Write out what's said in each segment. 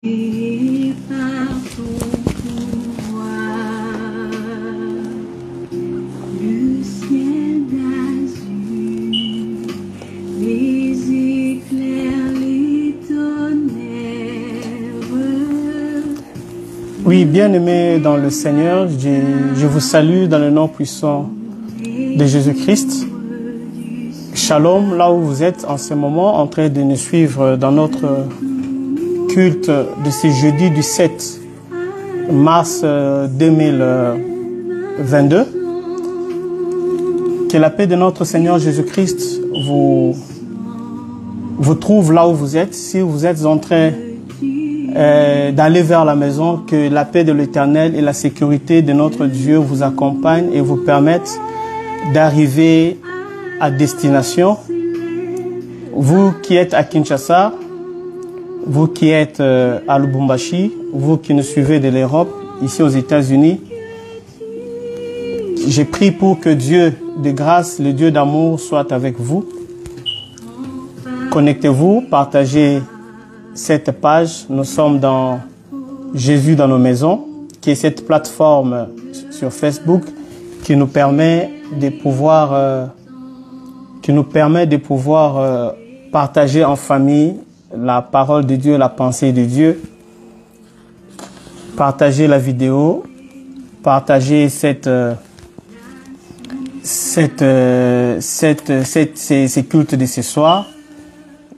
Et par ton pouvoir, le ciel d'azur, les éclairs, les tonnerres. Oui, bien-aimés dans le Seigneur, je vous salue dans le nom puissant de Jésus-Christ. Shalom, là où vous êtes en ce moment, en train de nous suivre dans notre culte de ce jeudi du 7 mars 2022. Que la paix de notre Seigneur Jésus-Christ vous trouve là où vous êtes. Si vous êtes en train d'aller vers la maison, que la paix de l'Éternel et la sécurité de notre Dieu vous accompagnent et vous permettent d'arriver à destination. Vous qui êtes à Kinshasa, vous qui êtes à Lubumbashi, vous qui nous suivez de l'Europe, ici aux États-Unis, j'ai prié pour que Dieu de grâce, le Dieu d'amour, soit avec vous. Connectez-vous, partagez cette page. Nous sommes dans Jésus dans nos maisons, qui est cette plateforme sur Facebook qui nous permet de pouvoir, partager en famille la parole de Dieu, la pensée de Dieu. Partagez la vidéo, partagez ces cultes de ce soir.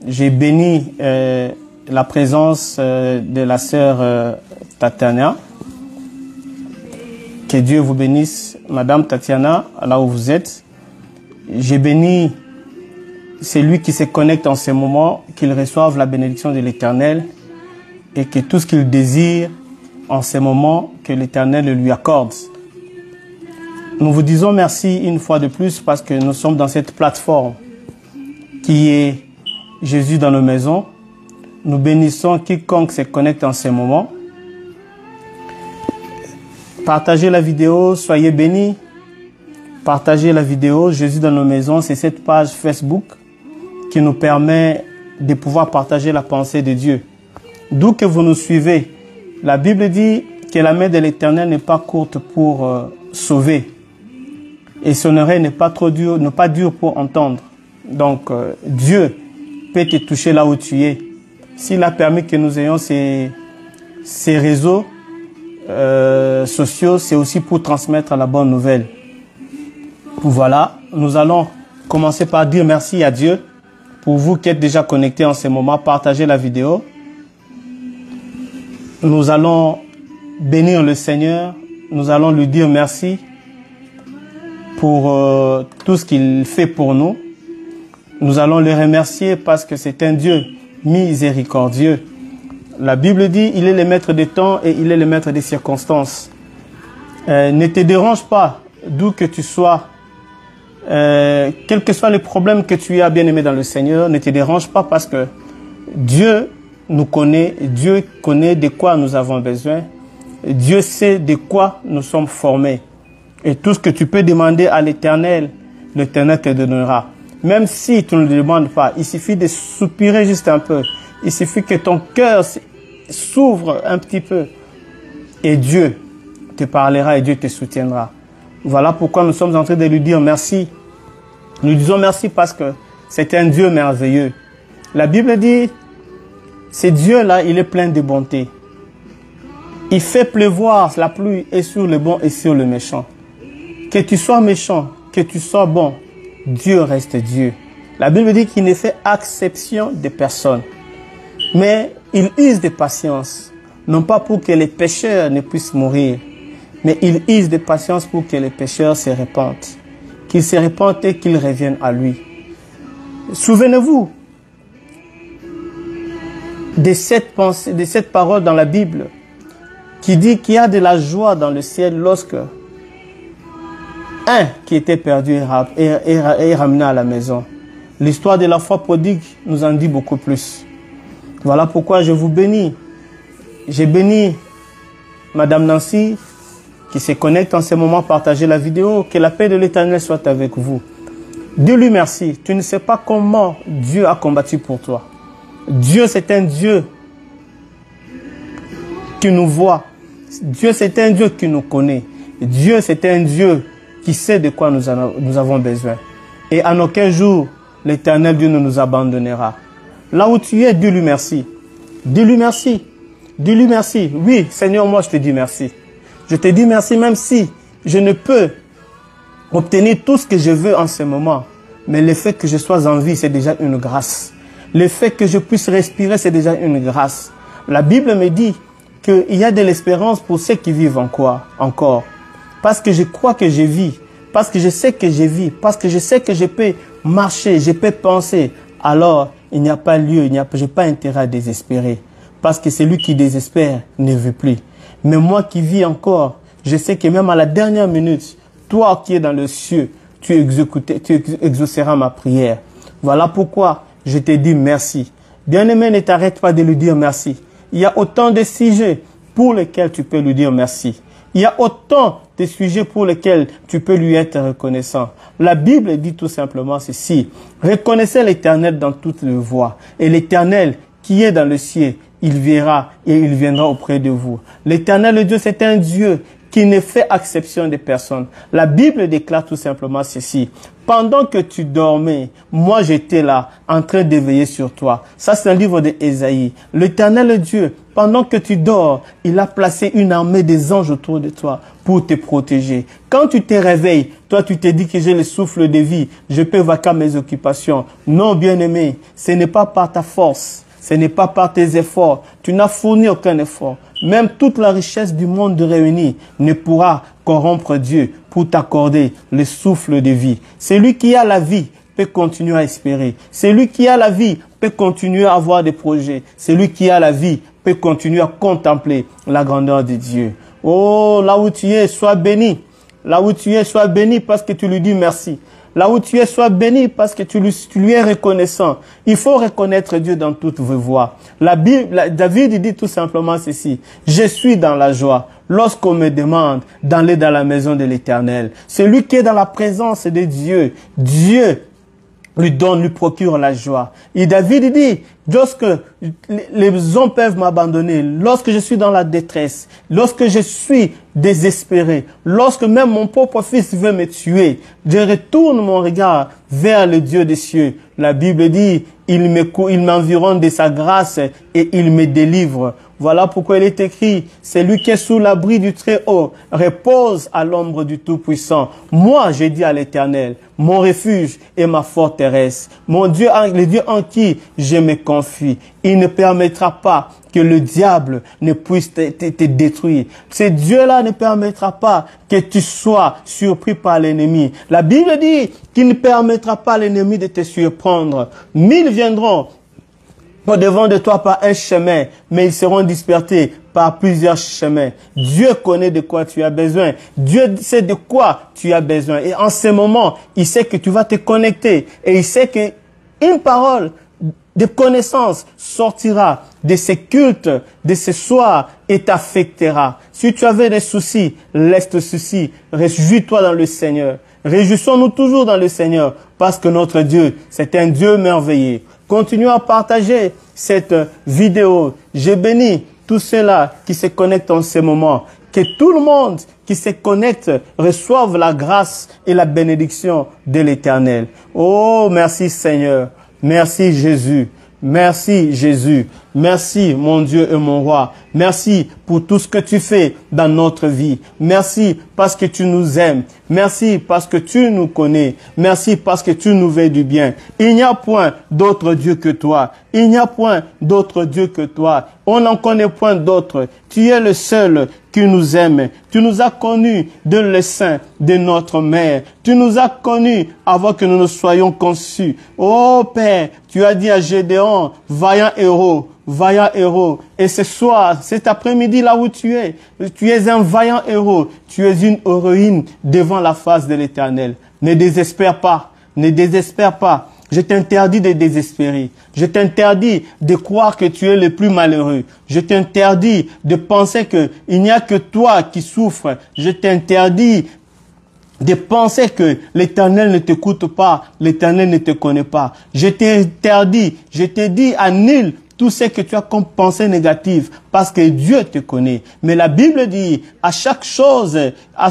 J'ai béni la présence de la sœur Tatiana. Que Dieu vous bénisse, Madame Tatiana, là où vous êtes. J'ai béni celui qui se connecte en ce moment, qu'il reçoive la bénédiction de l'Éternel et que tout ce qu'il désire en ce moment, que l'Éternel le lui accorde. Nous vous disons merci une fois de plus parce que nous sommes dans cette plateforme qui est Jésus dans nos maisons. Nous bénissons quiconque se connecte en ce moment. Partagez la vidéo, soyez bénis. Partagez la vidéo, Jésus dans nos maisons, c'est cette page Facebook qui nous permet de pouvoir partager la pensée de Dieu. D'où que vous nous suivez, la Bible dit que la main de l'Éternel n'est pas courte pour sauver. Et son oreille n'est pas trop dure, n'est pas dure pour entendre. Donc Dieu peut te toucher là où tu es. S'il a permis que nous ayons ces réseaux sociaux, c'est aussi pour transmettre la bonne nouvelle. Voilà, nous allons commencer par dire merci à Dieu. Pour vous qui êtes déjà connectés en ce moment, partagez la vidéo. Nous allons bénir le Seigneur. Nous allons lui dire merci pour tout ce qu'il fait pour nous. Nous allons le remercier parce que c'est un Dieu miséricordieux. La Bible dit, il est le maître des temps et il est le maître des circonstances. Ne te dérange pas d'où que tu sois. Quels que soient les problèmes que tu as, bien-aimé dans le Seigneur, ne te dérange pas parce que Dieu nous connaît, Dieu connaît de quoi nous avons besoin, Dieu sait de quoi nous sommes formés. Et tout ce que tu peux demander à l'Éternel, l'Éternel te donnera. Même si tu ne le demandes pas, il suffit de soupirer juste un peu, il suffit que ton cœur s'ouvre un petit peu et Dieu te parlera et Dieu te soutiendra. Voilà pourquoi nous sommes en train de lui dire merci. Nous disons merci parce que c'est un Dieu merveilleux. La Bible dit, ce Dieu-là, il est plein de bonté. Il fait pleuvoir la pluie et sur le bon et sur le méchant. Que tu sois méchant, que tu sois bon, Dieu reste Dieu. La Bible dit qu'il ne fait exception de personne. Mais il use de patience, non pas pour que les pécheurs ne puissent mourir, mais il use de patience pour que les pécheurs se répandent. Qu'ils se répandent et qu'ils reviennent à lui. Souvenez-vous de cette pensée, de cette parole dans la Bible qui dit qu'il y a de la joie dans le ciel lorsque un qui était perdu est ramené à la maison. L'histoire de la foi prodigue nous en dit beaucoup plus. Voilà pourquoi je vous bénis. J'ai béni Madame Nancy qui se connecte en ce moment, partagez la vidéo, que la paix de l'Éternel soit avec vous. Dis-lui merci. Tu ne sais pas comment Dieu a combattu pour toi. Dieu, c'est un Dieu qui nous voit. Dieu, c'est un Dieu qui nous connaît. Dieu, c'est un Dieu qui sait de quoi nous avons besoin. Et en aucun jour, l'Éternel Dieu ne nous abandonnera. Là où tu es, dis-lui merci. Dis-lui merci. Dis-lui merci. Oui, Seigneur, moi, je te dis merci. Je te dis merci même si je ne peux obtenir tout ce que je veux en ce moment. Mais le fait que je sois en vie, c'est déjà une grâce. Le fait que je puisse respirer, c'est déjà une grâce. La Bible me dit qu'il y a de l'espérance pour ceux qui vivent encore. Parce que je crois que je vis. Parce que je sais que je vis. Parce que je sais que je peux marcher, je peux penser. Alors, il n'y a pas lieu, je n'ai pas intérêt à désespérer. Parce que celui qui désespère ne veut plus. Mais moi qui vis encore, je sais que même à la dernière minute, toi qui es dans le ciel, tu exauceras ma prière. Voilà pourquoi je te dis merci. Bien-aimé, ne t'arrête pas de lui dire merci. Il y a autant de sujets pour lesquels tu peux lui dire merci. Il y a autant de sujets pour lesquels tu peux lui être reconnaissant. La Bible dit tout simplement ceci. Reconnaissez l'Éternel dans toutes les voies. Et l'Éternel qui est dans le ciel, il verra et il viendra auprès de vous. L'Éternel, le Dieu, c'est un Dieu qui ne fait exception de personne. La Bible déclare tout simplement ceci. Pendant que tu dormais, moi j'étais là, en train de veiller sur toi. Ça, c'est un livre d'Ésaïe. L'Éternel Dieu, pendant que tu dors, il a placé une armée des anges autour de toi pour te protéger. Quand tu te réveilles, toi tu te dis que j'ai le souffle de vie, je peux vaquer mes occupations. Non, bien-aimé, ce n'est pas par ta force, ce n'est pas par tes efforts. Tu n'as fourni aucun effort. Même toute la richesse du monde réuni ne pourra corrompre Dieu pour t'accorder le souffle de vie. Celui qui a la vie peut continuer à espérer. Celui qui a la vie peut continuer à avoir des projets. Celui qui a la vie peut continuer à contempler la grandeur de Dieu. Oh, là où tu es, sois béni. Là où tu es, sois béni parce que tu lui dis merci. Là où tu es, sois béni parce que tu lui es reconnaissant. Il faut reconnaître Dieu dans toutes vos voies. David dit tout simplement ceci. Je suis dans la joie lorsqu'on me demande d'aller dans la maison de l'Éternel. Celui qui est dans la présence de Dieu, Dieu lui procure la joie. Et David dit, lorsque les hommes peuvent m'abandonner, lorsque je suis dans la détresse, lorsque je suis désespéré, lorsque même mon propre fils veut me tuer, je retourne mon regard vers le Dieu des cieux. La Bible dit, il m'environne de sa grâce et il me délivre. Voilà pourquoi il est écrit, c'est lui qui est sous l'abri du Très-Haut, repose à l'ombre du Tout-Puissant. Moi, j'ai dit à l'Éternel, mon refuge et ma forteresse, mon Dieu, le Dieu en qui je me confie. Il ne permettra pas que le diable ne puisse te détruire. Ce Dieu-là ne permettra pas que tu sois surpris par l'ennemi. La Bible dit qu'il ne permettra pas l'ennemi de te surprendre. 1000 viendront au-devant de toi par un chemin, mais ils seront dispersés par plusieurs chemins. Dieu connaît de quoi tu as besoin. Dieu sait de quoi tu as besoin. Et en ce moment, il sait que tu vas te connecter. Et il sait qu'une parole de connaissance sortira de ces cultes, de ce soir, et t'affectera. Si tu avais des soucis, laisse tes soucis. Réjouis-toi dans le Seigneur. Réjouissons-nous toujours dans le Seigneur, parce que notre Dieu, c'est un Dieu merveilleux. Continuons à partager cette vidéo. Je bénis tous ceux-là qui se connectent en ce moment. Que tout le monde qui se connecte reçoive la grâce et la bénédiction de l'Éternel. Oh, merci Seigneur. Merci Jésus. Merci Jésus. Merci mon Dieu et mon roi. Merci pour tout ce que tu fais dans notre vie. Merci parce que tu nous aimes. Merci parce que tu nous connais. Merci parce que tu nous veux du bien. Il n'y a point d'autre Dieu que toi. Il n'y a point d'autre Dieu que toi. On n'en connaît point d'autre. Tu es le seul qui nous aime. Tu nous as connus de le sein de notre mère. Tu nous as connus avant que nous ne soyons conçus. Oh Père, tu as dit à Gédéon, vaillant héros. Vaillant héros. Et ce soir, cet après-midi, là où tu es un vaillant héros. Tu es une héroïne devant la face de l'Éternel. Ne désespère pas. Ne désespère pas. Je t'interdis de désespérer. Je t'interdis de croire que tu es le plus malheureux. Je t'interdis de penser qu'il n'y a que toi qui souffres. Je t'interdis de penser que l'Éternel ne t'écoute pas, l'Éternel ne te connaît pas. Je t'interdis, je te dis, annule tout ce que tu as comme pensée négative, parce que Dieu te connaît. Mais la Bible dit, à chaque chose à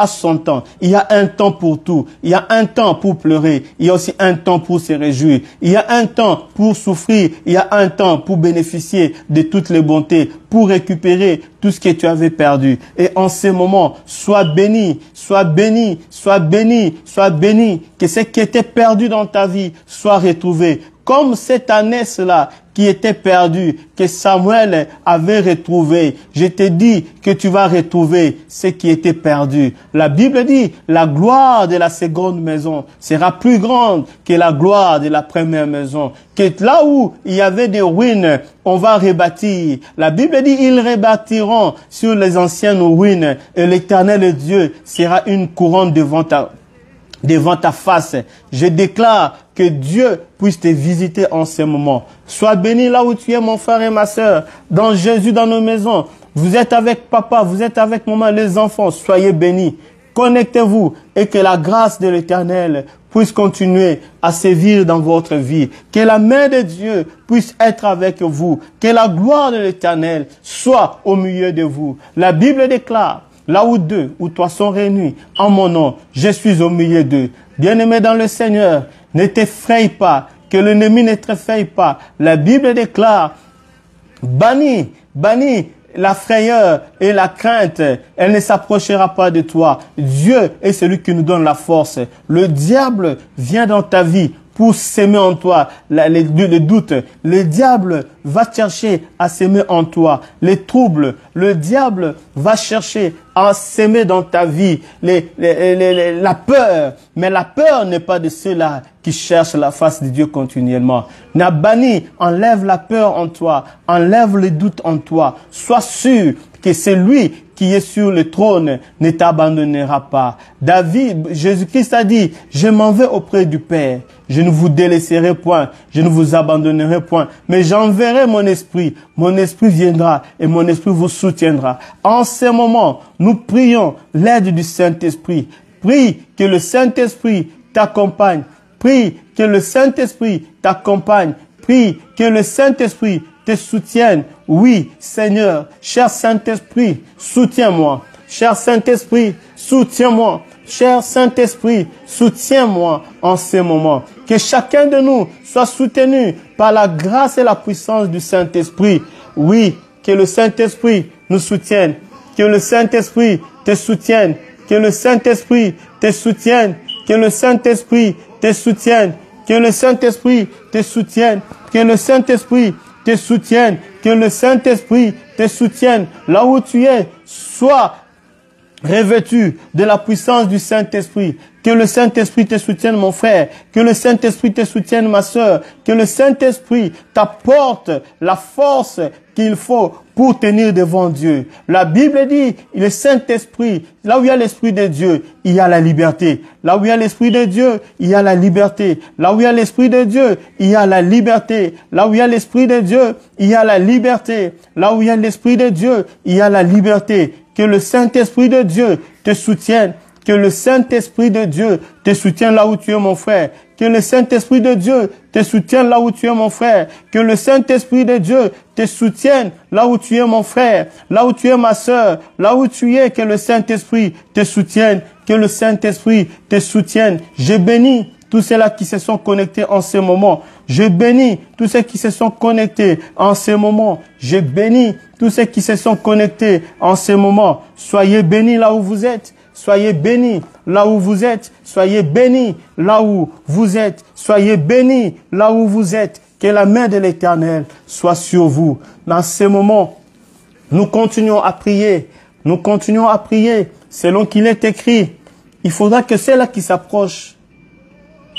son temps. Il y a un temps pour tout. Il y a un temps pour pleurer. Il y a aussi un temps pour se réjouir. Il y a un temps pour souffrir. Il y a un temps pour bénéficier de toutes les bontés, pour récupérer tout ce que tu avais perdu. Et en ce moment, sois béni, sois béni, sois béni, sois béni, que ce qui était perdu dans ta vie soit retrouvé. Comme cette ânesse-là qui était perdue, que Samuel avait retrouvé. Je te dis que tu vas retrouver ce qui était perdu. La Bible dit, la gloire de la seconde maison sera plus grande que la gloire de la première maison. Que là où il y avait des ruines, on va rebâtir. La Bible dit, ils rebâtiront sur les anciennes ruines et l'Éternel Dieu sera une couronne devant ta face. Je déclare que Dieu puisse te visiter en ce moment. Sois béni là où tu es, mon frère et ma sœur. Dans Jésus, dans nos maisons. Vous êtes avec papa, vous êtes avec maman, les enfants. Soyez bénis. Connectez-vous et que la grâce de l'Éternel puisse continuer à sévir dans votre vie. Que la main de Dieu puisse être avec vous. Que la gloire de l'Éternel soit au milieu de vous. La Bible déclare, là où deux ou trois sont réunis en mon nom, je suis au milieu d'eux. Bien-aimé dans le Seigneur, ne t'effraie pas, que l'ennemi ne t'effraie pas. La Bible déclare, bannis la frayeur et la crainte, elle ne s'approchera pas de toi. Dieu est celui qui nous donne la force. Le diable vient dans ta vie pour s'aimer en toi les doutes. Le diable va chercher à s'aimer en toi. Les troubles, le diable va chercher à s'aimer dans ta vie. La peur, mais la peur n'est pas de ceux-là qui cherchent la face de Dieu continuellement. Nabani, enlève la peur en toi, enlève le doute en toi. Sois sûr que c'est lui qui est sur le trône ne t'abandonnera pas. Jésus-Christ a dit, je m'en vais auprès du Père. Je ne vous délaisserai point, je ne vous abandonnerai point, mais j'enverrai mon esprit viendra et mon esprit vous soutiendra. En ce moment, nous prions l'aide du Saint-Esprit. Prie que le Saint-Esprit t'accompagne. Prie que le Saint-Esprit t'accompagne. Prie que le Saint-Esprit te soutienne. Oui, Seigneur, cher Saint-Esprit, soutiens-moi. Cher Saint-Esprit, soutiens-moi. Cher Saint-Esprit, soutiens-moi en ce moment. Que chacun de nous soit soutenu par la grâce et la puissance du Saint-Esprit. Oui, que le Saint-Esprit nous soutienne. Que le Saint-Esprit te soutienne. Que le Saint-Esprit te soutienne. Que le Saint-Esprit te soutienne. Que le Saint-Esprit te soutienne. Que le Saint-Esprit te soutienne. Que le Saint-Esprit te soutienne. Là où tu es, sois revêtu de la puissance du Saint-Esprit. Que le Saint-Esprit te soutienne, mon frère. Que le Saint-Esprit te soutienne, ma sœur. Que le Saint-Esprit t'apporte la force qu'il faut pour tenir devant Dieu. La Bible dit, le Saint-Esprit, là où il y a l'Esprit de Dieu, il y a la liberté. Là où il y a l'Esprit de Dieu, il y a la liberté. Là où il y a l'Esprit de Dieu, il y a la liberté. Là où il y a l'Esprit de Dieu, il y a la liberté. Là où il y a l'Esprit de Dieu, il y a la liberté. Que le Saint-Esprit de Dieu te soutienne. Que le Saint-Esprit de Dieu te soutienne là où tu es, mon frère. Que le Saint-Esprit de Dieu te soutienne là où tu es, mon frère. Que le Saint-Esprit de Dieu te soutienne là où tu es, mon frère. Là où tu es, ma sœur. Là où tu es, que le Saint-Esprit te soutienne. Que le Saint-Esprit te soutienne. Je bénis tous ceux-là qui se sont connectés en ce moment. Je bénis tous ceux qui se sont connectés en ce moment. Je bénis tous ceux qui se sont connectés en ce moment. Soyez bénis là où vous êtes. Soyez bénis là où vous êtes. Soyez bénis là où vous êtes. Soyez bénis là où vous êtes. Que la main de l'Éternel soit sur vous. Dans ce moment, nous continuons à prier. Nous continuons à prier selon qu'il est écrit. Il faudra que ceux-là qui s'approchent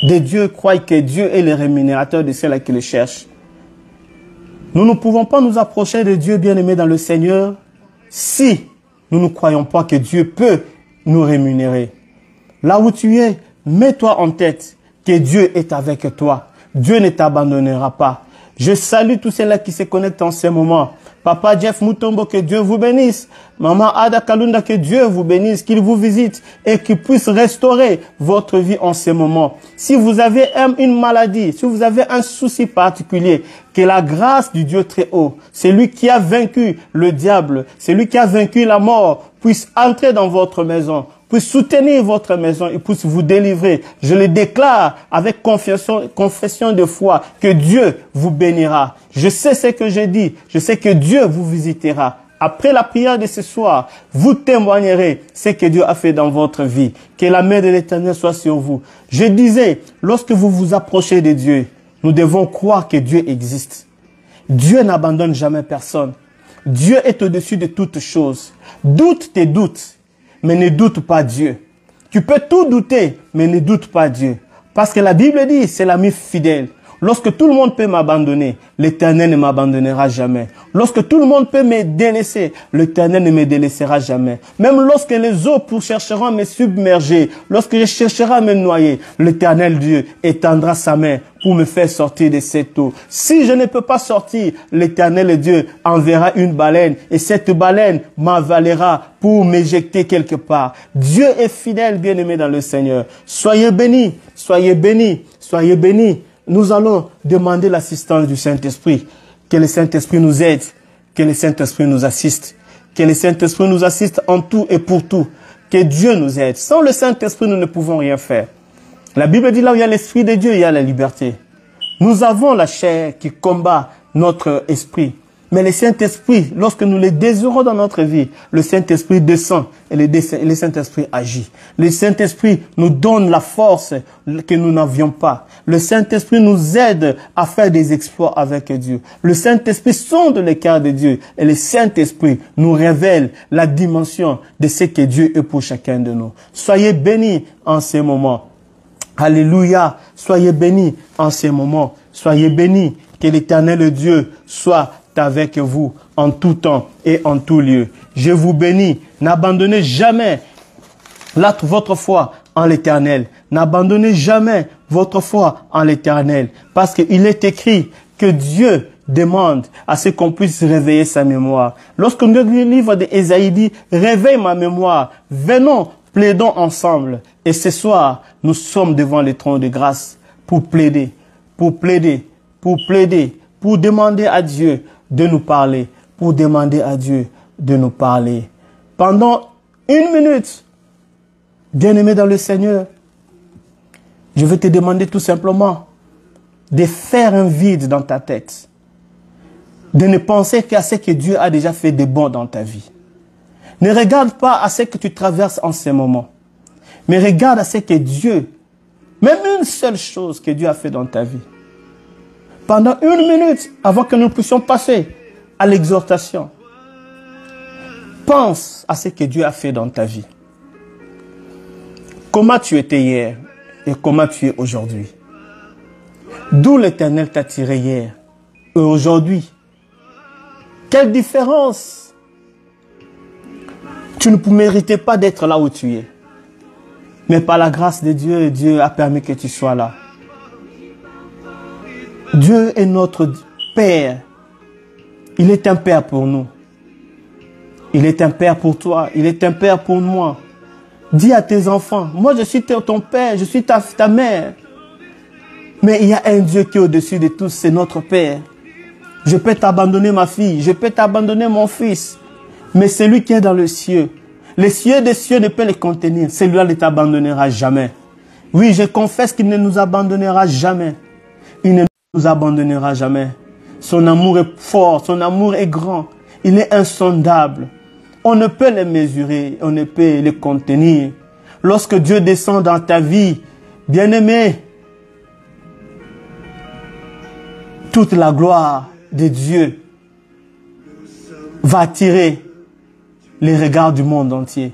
de Dieu croient que Dieu est le rémunérateur de ceux-là qui le cherchent. Nous ne pouvons pas nous approcher de Dieu bien-aimé dans le Seigneur si nous ne croyons pas que Dieu peut nous rémunérer. Là où tu es, mets-toi en tête que Dieu est avec toi. Dieu ne t'abandonnera pas. Je salue tous ceux-là qui se connectent en ce moment. Papa Jeff Mutombo, que Dieu vous bénisse. Maman Ada Kalunda, que Dieu vous bénisse, qu'il vous visite et qu'il puisse restaurer votre vie en ce moment. Si vous avez une maladie, si vous avez un souci particulier, que la grâce du Dieu très haut, celui qui a vaincu le diable, celui qui a vaincu la mort, puisse entrer dans votre maison, puisse soutenir votre maison et puisse vous délivrer. Je le déclare avec confession de foi que Dieu vous bénira. Je sais ce que j'ai dit. Je sais que Dieu vous visitera. Après la prière de ce soir, vous témoignerez ce que Dieu a fait dans votre vie. Que la main de l'Éternel soit sur vous. Je disais, lorsque vous vous approchez de Dieu, nous devons croire que Dieu existe. Dieu n'abandonne jamais personne. Dieu est au-dessus de toutes choses. Doute tes doutes, mais ne doute pas Dieu. Tu peux tout douter, mais ne doute pas Dieu. Parce que la Bible dit, c'est l'ami fidèle. Lorsque tout le monde peut m'abandonner, l'Éternel ne m'abandonnera jamais. Lorsque tout le monde peut me délaisser, l'Éternel ne me délaissera jamais. Même lorsque les eaux chercheront à me submerger, lorsque je chercherai à me noyer, l'Éternel Dieu étendra sa main pour me faire sortir de cette eau. Si je ne peux pas sortir, l'Éternel Dieu enverra une baleine et cette baleine m'avalera pour m'éjecter quelque part. Dieu est fidèle, bien-aimé dans le Seigneur. Soyez bénis, soyez bénis, soyez bénis. Nous allons demander l'assistance du Saint-Esprit. Que le Saint-Esprit nous aide, que le Saint-Esprit nous assiste, que le Saint-Esprit nous assiste en tout et pour tout. Que Dieu nous aide. Sans le Saint-Esprit, nous ne pouvons rien faire. La Bible dit là où il y a l'Esprit de Dieu, il y a la liberté. Nous avons la chair qui combat notre esprit. Mais le Saint-Esprit, lorsque nous le désirons dans notre vie, le Saint-Esprit descend et le Saint-Esprit agit. Le Saint-Esprit nous donne la force que nous n'avions pas. Le Saint-Esprit nous aide à faire des exploits avec Dieu. Le Saint-Esprit sonde le cœur de Dieu et le Saint-Esprit nous révèle la dimension de ce que Dieu est pour chacun de nous. Soyez bénis en ces moments. Alléluia. Soyez bénis en ces moments. Soyez bénis. Que l'Éternel Dieu soit avec vous en tout temps et en tout lieu. Je vous bénis. N'abandonnez jamais votre foi en l'Éternel. N'abandonnez jamais votre foi en l'Éternel. Parce qu'il est écrit que Dieu demande à ce qu'on puisse réveiller sa mémoire. Lorsque le livre d'Ésaïe dit « Réveille ma mémoire, venons, plaidons ensemble. » Et ce soir, nous sommes devant le trône de grâce pour plaider, pour plaider, pour plaider, pour demander à Dieu de nous parler, pour demander à Dieu de nous parler. Pendant 1 minute, bien-aimé dans le Seigneur, je vais te demander tout simplement de faire un vide dans ta tête, de ne penser qu'à ce que Dieu a déjà fait de bon dans ta vie. Ne regarde pas à ce que tu traverses en ce moment, mais regarde à ce que Dieu, même une seule chose que Dieu a fait dans ta vie. Pendant 1 minute, avant que nous puissions passer à l'exhortation, pense à ce que Dieu a fait dans ta vie. Comment tu étais hier et comment tu es aujourd'hui. D'où l'Éternel t'a tiré hier et aujourd'hui. Quelle différence! Tu ne méritais pas d'être là où tu es. Mais par la grâce de Dieu, Dieu a permis que tu sois là. Dieu est notre Père. Il est un Père pour nous. Il est un Père pour toi. Il est un Père pour moi. Dis à tes enfants, moi je suis ton Père, je suis ta mère. Mais il y a un Dieu qui est au-dessus de tous, c'est notre Père. Je peux t'abandonner ma fille, je peux t'abandonner mon fils. Mais celui qui est dans le cieux, les cieux des cieux ne peut les contenir. Celui-là ne t'abandonnera jamais. Oui, je confesse qu'il ne nous abandonnera jamais. Il ne nous abandonnera jamais. Son amour est fort, son amour est grand. Il est insondable. On ne peut le mesurer, on ne peut le contenir. Lorsque Dieu descend dans ta vie, bien-aimé, toute la gloire de Dieu va attirer les regards du monde entier.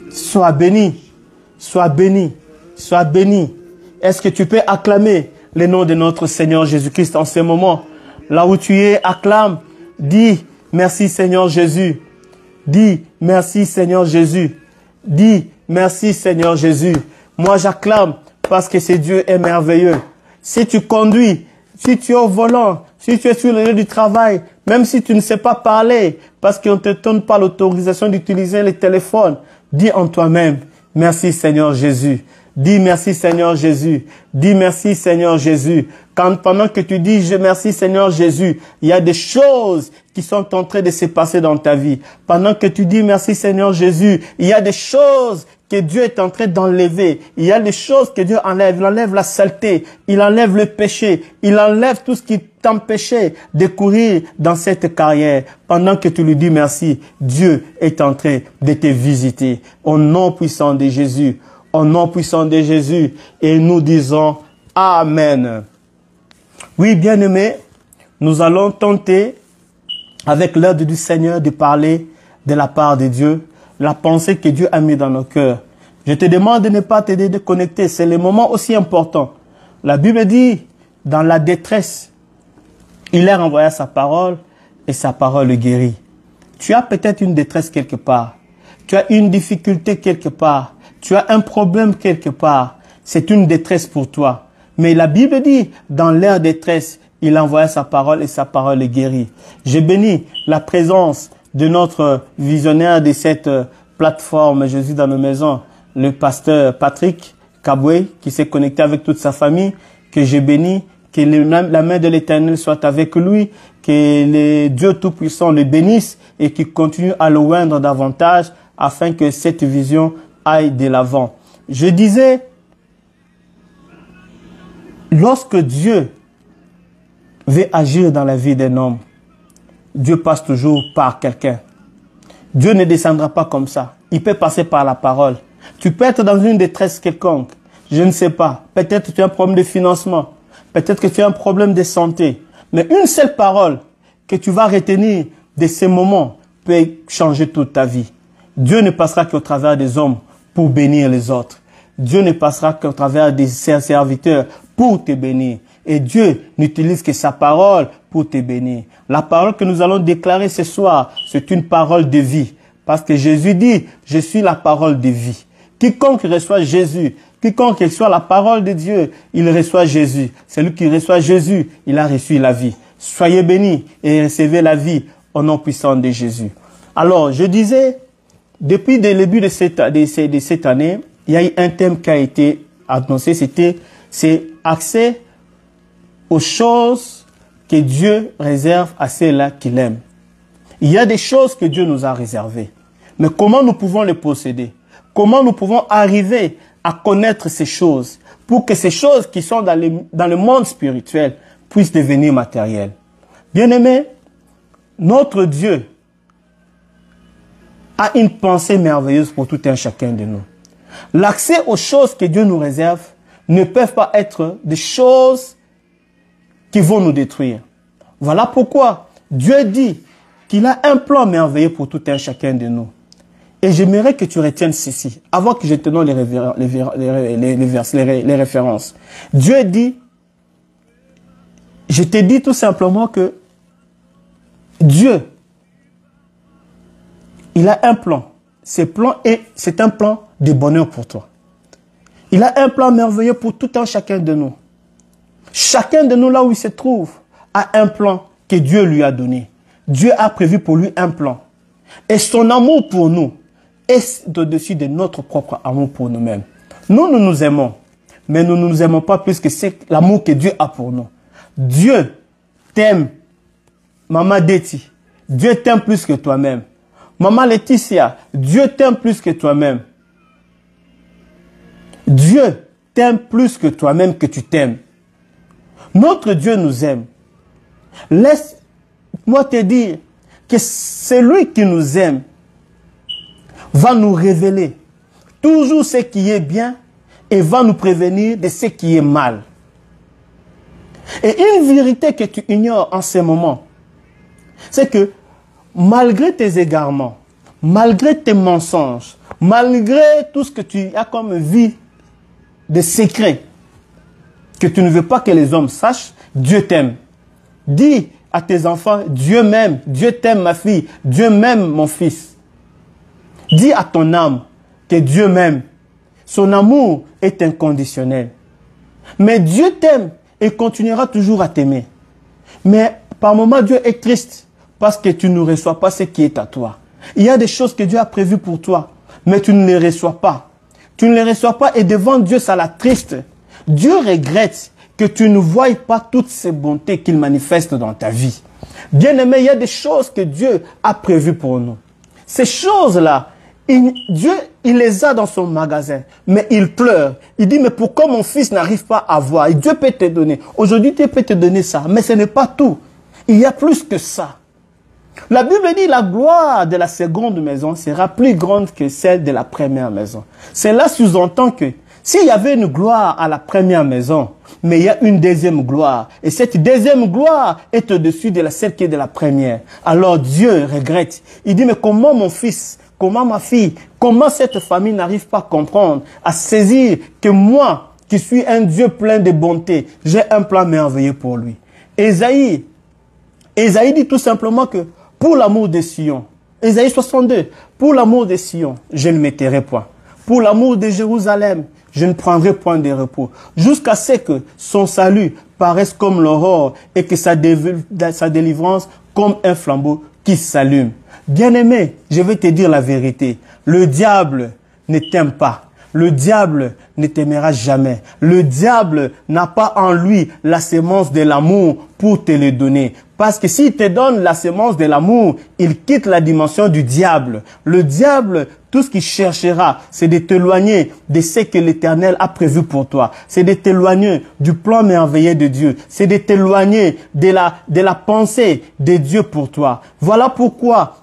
Sois béni, sois béni, sois béni. Est-ce que tu peux acclamer le nom de notre Seigneur Jésus-Christ en ce moment? Là où tu es, acclame. Dis merci Seigneur Jésus. Dis merci Seigneur Jésus. Dis merci Seigneur Jésus. Moi j'acclame parce que ce Dieu est merveilleux. Si tu conduis, si tu es au volant, Si tu es sur le lieu du travail, même si tu ne sais pas parler, parce qu'on ne te donne pas l'autorisation d'utiliser le téléphone, dis en toi-même, merci Seigneur Jésus. Dis merci Seigneur Jésus. Dis merci Seigneur Jésus. Pendant que tu dis merci Seigneur Jésus, il y a des choses qui sont en train de se passer dans ta vie. Pendant que tu dis merci Seigneur Jésus, il y a des choses que Dieu est en train d'enlever. Il y a des choses que Dieu enlève. Il enlève la saleté. Il enlève le péché. Il enlève tout ce qui t'empêchait de courir dans cette carrière. Pendant que tu lui dis merci, Dieu est en train de te visiter. Au nom puissant de Jésus. Au nom puissant de Jésus. Et nous disons Amen. Oui, bien-aimés, nous allons tenter, avec l'aide du Seigneur, de parler de la part de Dieu, la pensée que Dieu a mis dans nos cœurs. Je te demande de ne pas te déconnecter. C'est le moment aussi important. La Bible dit, dans la détresse, il leur envoya sa parole et sa parole le guérit. Tu as peut-être une détresse quelque part. Tu as une difficulté quelque part. Tu as un problème quelque part. C'est une détresse pour toi. Mais la Bible dit, dans leur détresse, il envoya sa parole et sa parole le guérit. Je bénis la présence de notre visionnaire de cette plateforme Jésus dans nos maisons, le pasteur Patrick Kaboué, qui s'est connecté avec toute sa famille, que je bénis, que la main de l'Éternel soit avec lui, que le Dieu Tout-Puissant le bénisse et qu'il continue à le oindre davantage afin que cette vision aille de l'avant. Je disais, lorsque Dieu veut agir dans la vie d'un homme, Dieu passe toujours par quelqu'un. Dieu ne descendra pas comme ça. Il peut passer par la parole. Tu peux être dans une détresse quelconque. Je ne sais pas. Peut-être que tu as un problème de financement. Peut-être que tu as un problème de santé. Mais une seule parole que tu vas retenir de ces moments peut changer toute ta vie. Dieu ne passera qu'au travers des hommes pour bénir les autres. Dieu ne passera qu'au travers de ses serviteurs pour te bénir. Et Dieu n'utilise que sa parole pour te bénir. La parole que nous allons déclarer ce soir, c'est une parole de vie. Parce que Jésus dit, je suis la parole de vie. Quiconque reçoit Jésus, quiconque reçoit la parole de Dieu, il reçoit Jésus. Celui qui reçoit Jésus, il a reçu la vie. Soyez bénis et recevez la vie au nom puissant de Jésus. Alors, je disais, depuis le début de cette année, il y a eu un thème qui a été annoncé, c'est accès aux choses que Dieu réserve à ceux-là qu'il aime. Il y a des choses que Dieu nous a réservées. Mais comment nous pouvons les posséder? Comment nous pouvons arriver à connaître ces choses pour que ces choses qui sont dans le monde spirituel puissent devenir matérielles? Bien-aimés, notre Dieu a une pensée merveilleuse pour tout un chacun de nous. L'accès aux choses que Dieu nous réserve ne peuvent pas être des choses qui vont nous détruire. Voilà pourquoi Dieu dit qu'il a un plan merveilleux pour tout un chacun de nous. Et j'aimerais que tu retiennes ceci, avant que je te donne les références. Dieu dit, je te dis tout simplement que Dieu, il a un plan. Ce plan c'est un plan de bonheur pour toi. Il a un plan merveilleux pour tout un chacun de nous. Chacun de nous, là où il se trouve, a un plan que Dieu lui a donné. Dieu a prévu pour lui un plan. Et son amour pour nous est au-dessus de notre propre amour pour nous-mêmes. Nous nous aimons, mais nous ne nous aimons pas plus que c'est l'amour que Dieu a pour nous. Dieu t'aime, Maman Deti. Dieu t'aime plus que toi-même. Maman Laetitia, Dieu t'aime plus que toi-même. Dieu t'aime plus que toi-même que tu t'aimes. Notre Dieu nous aime. Laisse-moi te dire que celui qui nous aime va nous révéler toujours ce qui est bien et va nous prévenir de ce qui est mal. Et une vérité que tu ignores en ce moment, c'est que malgré tes égarements, malgré tes mensonges, malgré tout ce que tu as comme vie de secret, que tu ne veux pas que les hommes sachent, Dieu t'aime. Dis à tes enfants, Dieu m'aime, Dieu t'aime ma fille, Dieu m'aime mon fils. Dis à ton âme que Dieu m'aime. Son amour est inconditionnel. Mais Dieu t'aime et continuera toujours à t'aimer. Mais par moments, Dieu est triste parce que tu ne reçois pas ce qui est à toi. Il y a des choses que Dieu a prévues pour toi, mais tu ne les reçois pas. Tu ne les reçois pas et devant Dieu, ça l'attriste. Dieu regrette que tu ne voies pas toutes ces bontés qu'il manifeste dans ta vie. Bien-aimé, il y a des choses que Dieu a prévues pour nous. Ces choses-là, Dieu, il les a dans son magasin, mais il pleure. Il dit, mais pourquoi mon fils n'arrive pas à voir? Et Dieu peut te donner. Aujourd'hui, Dieu peut te donner ça, mais ce n'est pas tout. Il y a plus que ça. La Bible dit, la gloire de la seconde maison sera plus grande que celle de la première maison. Cela sous-entend que s'il y avait une gloire à la première maison, mais il y a une deuxième gloire, et cette deuxième gloire est au-dessus de celle qui est de la première, alors Dieu regrette. Il dit, mais comment mon fils, comment ma fille, comment cette famille n'arrive pas à comprendre, à saisir que moi, qui suis un Dieu plein de bonté, j'ai un plan merveilleux pour lui. Ésaïe dit tout simplement que pour l'amour de Sion, Ésaïe 62, pour l'amour de Sion, je ne m'étairai point. Pour l'amour de Jérusalem, je ne prendrai point de repos. Jusqu'à ce que son salut paraisse comme l'aurore et que sa délivrance comme un flambeau qui s'allume. Bien-aimé, je vais te dire la vérité. Le diable ne t'aime pas. Le diable ne t'aimera jamais. Le diable n'a pas en lui la sémence de l'amour pour te le donner. Parce que s'il te donne la sémence de l'amour, il quitte la dimension du diable. Le diable, tout ce qu'il cherchera, c'est de t'éloigner de ce que l'Éternel a prévu pour toi. C'est de t'éloigner du plan merveilleux de Dieu. C'est de t'éloigner de la pensée de Dieu pour toi. Voilà pourquoi,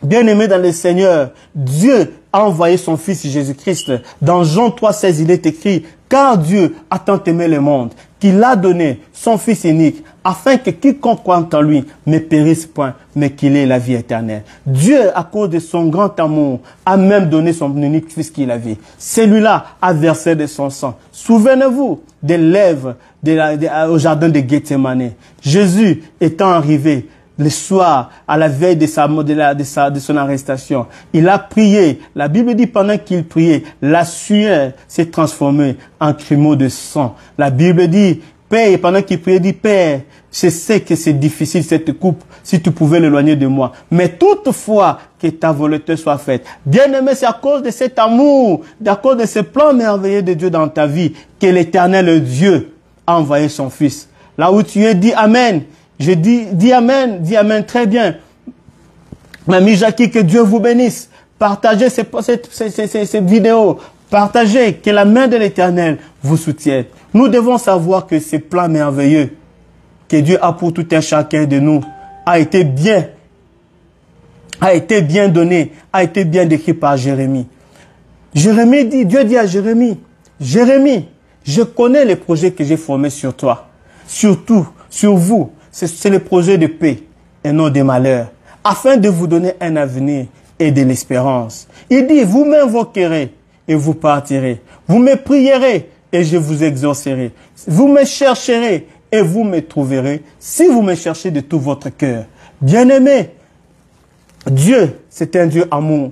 bien-aimé dans le Seigneur, Dieu a envoyé son Fils Jésus-Christ. Dans Jean 3,16, il est écrit, « Car Dieu a tant aimé le monde, qu'il a donné son Fils unique, afin que quiconque croit en lui ne périsse point, mais qu'il ait la vie éternelle. » Dieu, à cause de son grand amour, a même donné son unique Fils qu'il avait. Celui-là a versé de son sang. Souvenez-vous des lèvres au jardin de Gethsémane. Jésus étant arrivé, le soir, à la veille de son arrestation, il a prié. La Bible dit pendant qu'il priait, la sueur s'est transformée en grumeaux de sang. La Bible dit, Père, pendant qu'il priait, dit, Père, je sais que c'est difficile cette coupe, si tu pouvais l'éloigner de moi. Mais toutefois, que ta volonté soit faite. Bien-aimé, c'est à cause de cet amour, à cause de ce plan merveilleux de Dieu dans ta vie, que l'Éternel Dieu a envoyé son Fils. Là où tu es, dis Amen. Je dis Amen, très bien. Mamie Jackie, que Dieu vous bénisse. Partagez ces vidéos. Partagez, que la main de l'Éternel vous soutienne. Nous devons savoir que ce plan merveilleux que Dieu a pour tout un chacun de nous a été bien donné, a été bien décrit par Jérémie. Jérémie dit, Dieu dit à Jérémie, Jérémie, je connais les projets que j'ai formés sur toi, surtout sur vous. C'est le projet de paix et non de malheur, afin de vous donner un avenir et de l'espérance. Il dit, vous m'invoquerez et vous partirez. Vous me prierez et je vous exaucerai. Vous me chercherez et vous me trouverez si vous me cherchez de tout votre cœur. Bien-aimé, Dieu, c'est un Dieu amour.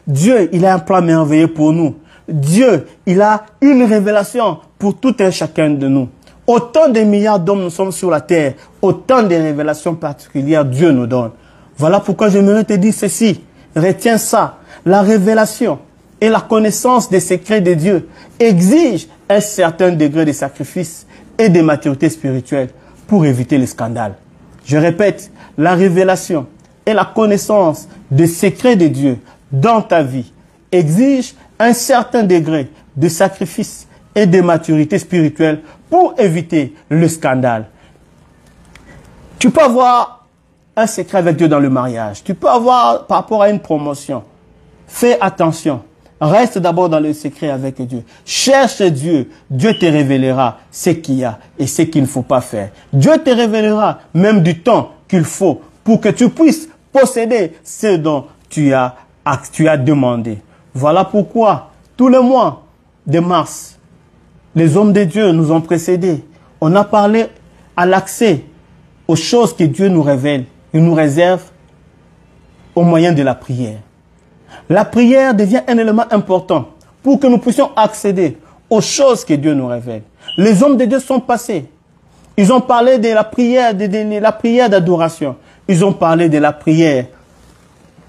Dieu, il a un plan merveilleux pour nous. Dieu, il a une révélation pour tout un chacun de nous. Autant de milliards d'hommes nous sommes sur la terre, autant de révélations particulières Dieu nous donne. Voilà pourquoi j'aimerais te dire ceci. Retiens ça. La révélation et la connaissance des secrets de Dieu exigent un certain degré de sacrifice et de maturité spirituelle pour éviter les scandales. Je répète, la révélation et la connaissance des secrets de Dieu dans ta vie exigent un certain degré de sacrifice et de maturité spirituelle pour éviter le scandale. Tu peux avoir un secret avec Dieu dans le mariage. Tu peux avoir par rapport à une promotion. Fais attention. Reste d'abord dans le secret avec Dieu. Cherche Dieu. Dieu te révélera ce qu'il y a et ce qu'il ne faut pas faire. Dieu te révélera même du temps qu'il faut pour que tu puisses posséder ce dont tu as demandé. Voilà pourquoi tous les mois de mars, les hommes de Dieu nous ont précédés. On a parlé à l'accès aux choses que Dieu nous révèle. Il nous réserve au moyen de la prière. La prière devient un élément important pour que nous puissions accéder aux choses que Dieu nous révèle. Les hommes de Dieu sont passés. Ils ont parlé de la prière, de la prière d'adoration. Ils ont parlé de la prière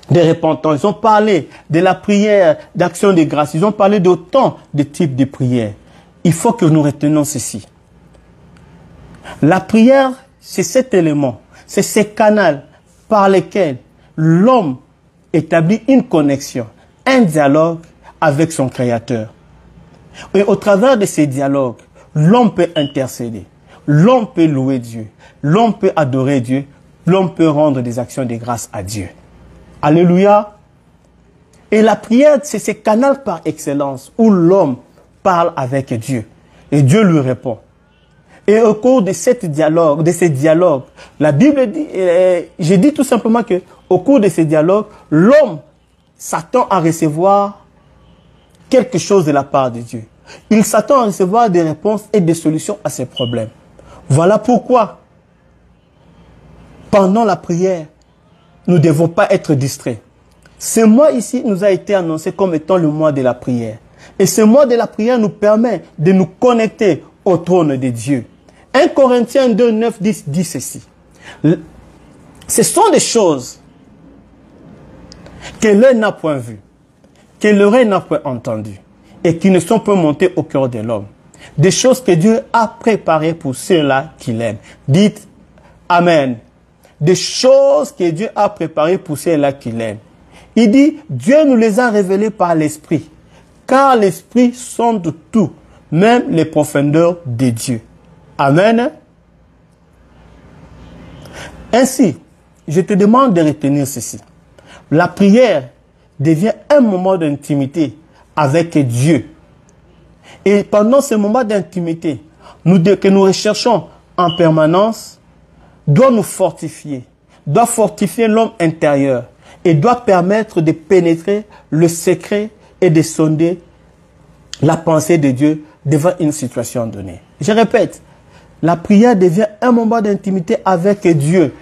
de repentance. Ils ont parlé de la prière d'action de grâce. Ils ont parlé d'autant de types de prières. Il faut que nous retenions ceci. La prière, c'est cet élément, c'est ce canal par lequel l'homme établit une connexion, un dialogue avec son Créateur. Et au travers de ces dialogues, l'homme peut intercéder, l'homme peut louer Dieu, l'homme peut adorer Dieu, l'homme peut rendre des actions de grâce à Dieu. Alléluia. Et la prière, c'est ce canal par excellence où l'homme parle avec Dieu et Dieu lui répond. Et au cours de ces dialogues, la Bible dit, je dis tout simplement que au cours de ces dialogues, l'homme s'attend à recevoir quelque chose de la part de Dieu. Il s'attend à recevoir des réponses et des solutions à ses problèmes. Voilà pourquoi, pendant la prière, nous ne devons pas être distraits. Ce mois ici nous a été annoncé comme étant le mois de la prière. Et ce mois de la prière nous permet de nous connecter au trône de Dieu. 1 Corinthiens 2, 9, 10 dit ceci. Ce sont des choses que l'œil n'a point vues, que l'oreille n'a point entendues, et qui ne sont pas montées au cœur de l'homme. Des choses que Dieu a préparées pour ceux-là qui l'aiment. Dites Amen. Des choses que Dieu a préparées pour ceux-là qui l'aiment. Il dit, Dieu nous les a révélées par l'Esprit, car l'Esprit sonde tout, même les profondeurs de Dieu. Amen. Ainsi, je te demande de retenir ceci. La prière devient un moment d'intimité avec Dieu. Et pendant ce moment d'intimité, que nous recherchons en permanence, doit nous fortifier, doit fortifier l'homme intérieur et doit permettre de pénétrer le secret et de sonder la pensée de Dieu devant une situation donnée. Je répète, la prière devient un moment d'intimité avec Dieu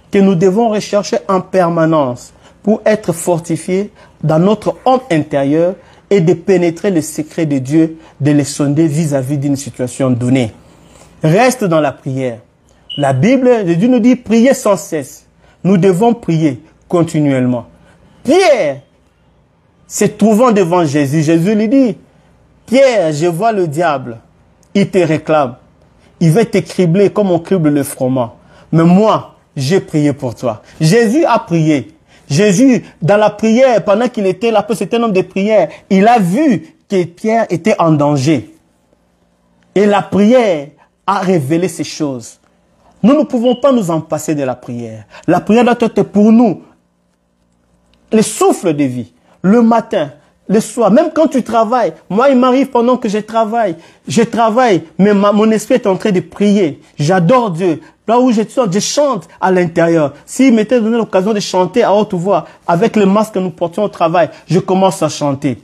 que nous devons rechercher en permanence pour être fortifiés dans notre homme intérieur et de pénétrer le secret de Dieu, de les sonder vis-à-vis d'une situation donnée. Reste dans la prière. La Bible de Dieu nous dit prier sans cesse. Nous devons prier continuellement. Pierre, se trouvant devant Jésus, Jésus lui dit, Pierre, je vois le diable, il te réclame. Il va te cribler comme on crible le froment. Mais moi, j'ai prié pour toi. Jésus a prié. Jésus, dans la prière, pendant qu'il était là, c'était un homme de prière, il a vu que Pierre était en danger. Et la prière a révélé ces choses. Nous ne pouvons pas nous en passer de la prière. La prière doit être pour nous le souffle de vie. Le matin, le soir, même quand tu travailles. Moi, il m'arrive pendant que je travaille, mais mon esprit est en train de prier. J'adore Dieu. Là où je chante à l'intérieur. S'il m'était donné l'occasion de chanter à haute voix, avec le masque que nous portions au travail, je commence à chanter.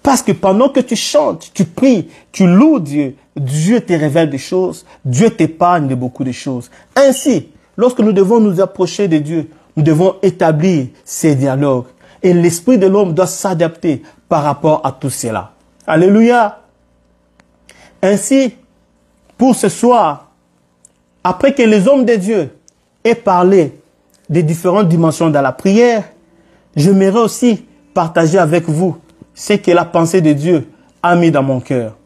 Parce que pendant que tu chantes, tu pries, tu loues Dieu, Dieu te révèle des choses, Dieu t'épargne de beaucoup de choses. Ainsi, lorsque nous devons nous approcher de Dieu, nous devons établir ces dialogues. Et l'esprit de l'homme doit s'adapter par rapport à tout cela. Alléluia. Ainsi, pour ce soir, après que les hommes de Dieu aient parlé des différentes dimensions dans la prière, j'aimerais aussi partager avec vous ce que la pensée de Dieu a mis dans mon cœur.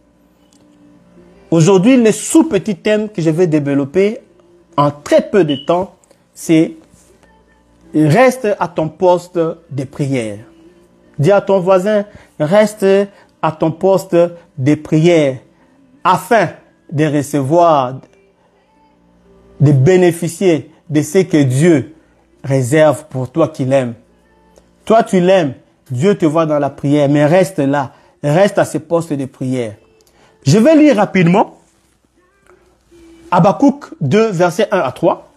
Aujourd'hui, le sous-petit thème que je vais développer en très peu de temps, c'est « Reste à ton poste de prière ». Dis à ton voisin « Reste à ton poste de prière » afin de recevoir, de bénéficier de ce que Dieu réserve pour toi qui l'aimes. Toi, tu l'aimes, Dieu te voit dans la prière, mais reste là, reste à ce poste de prière. Je vais lire rapidement Habakkuk 2, versets 1 à 3.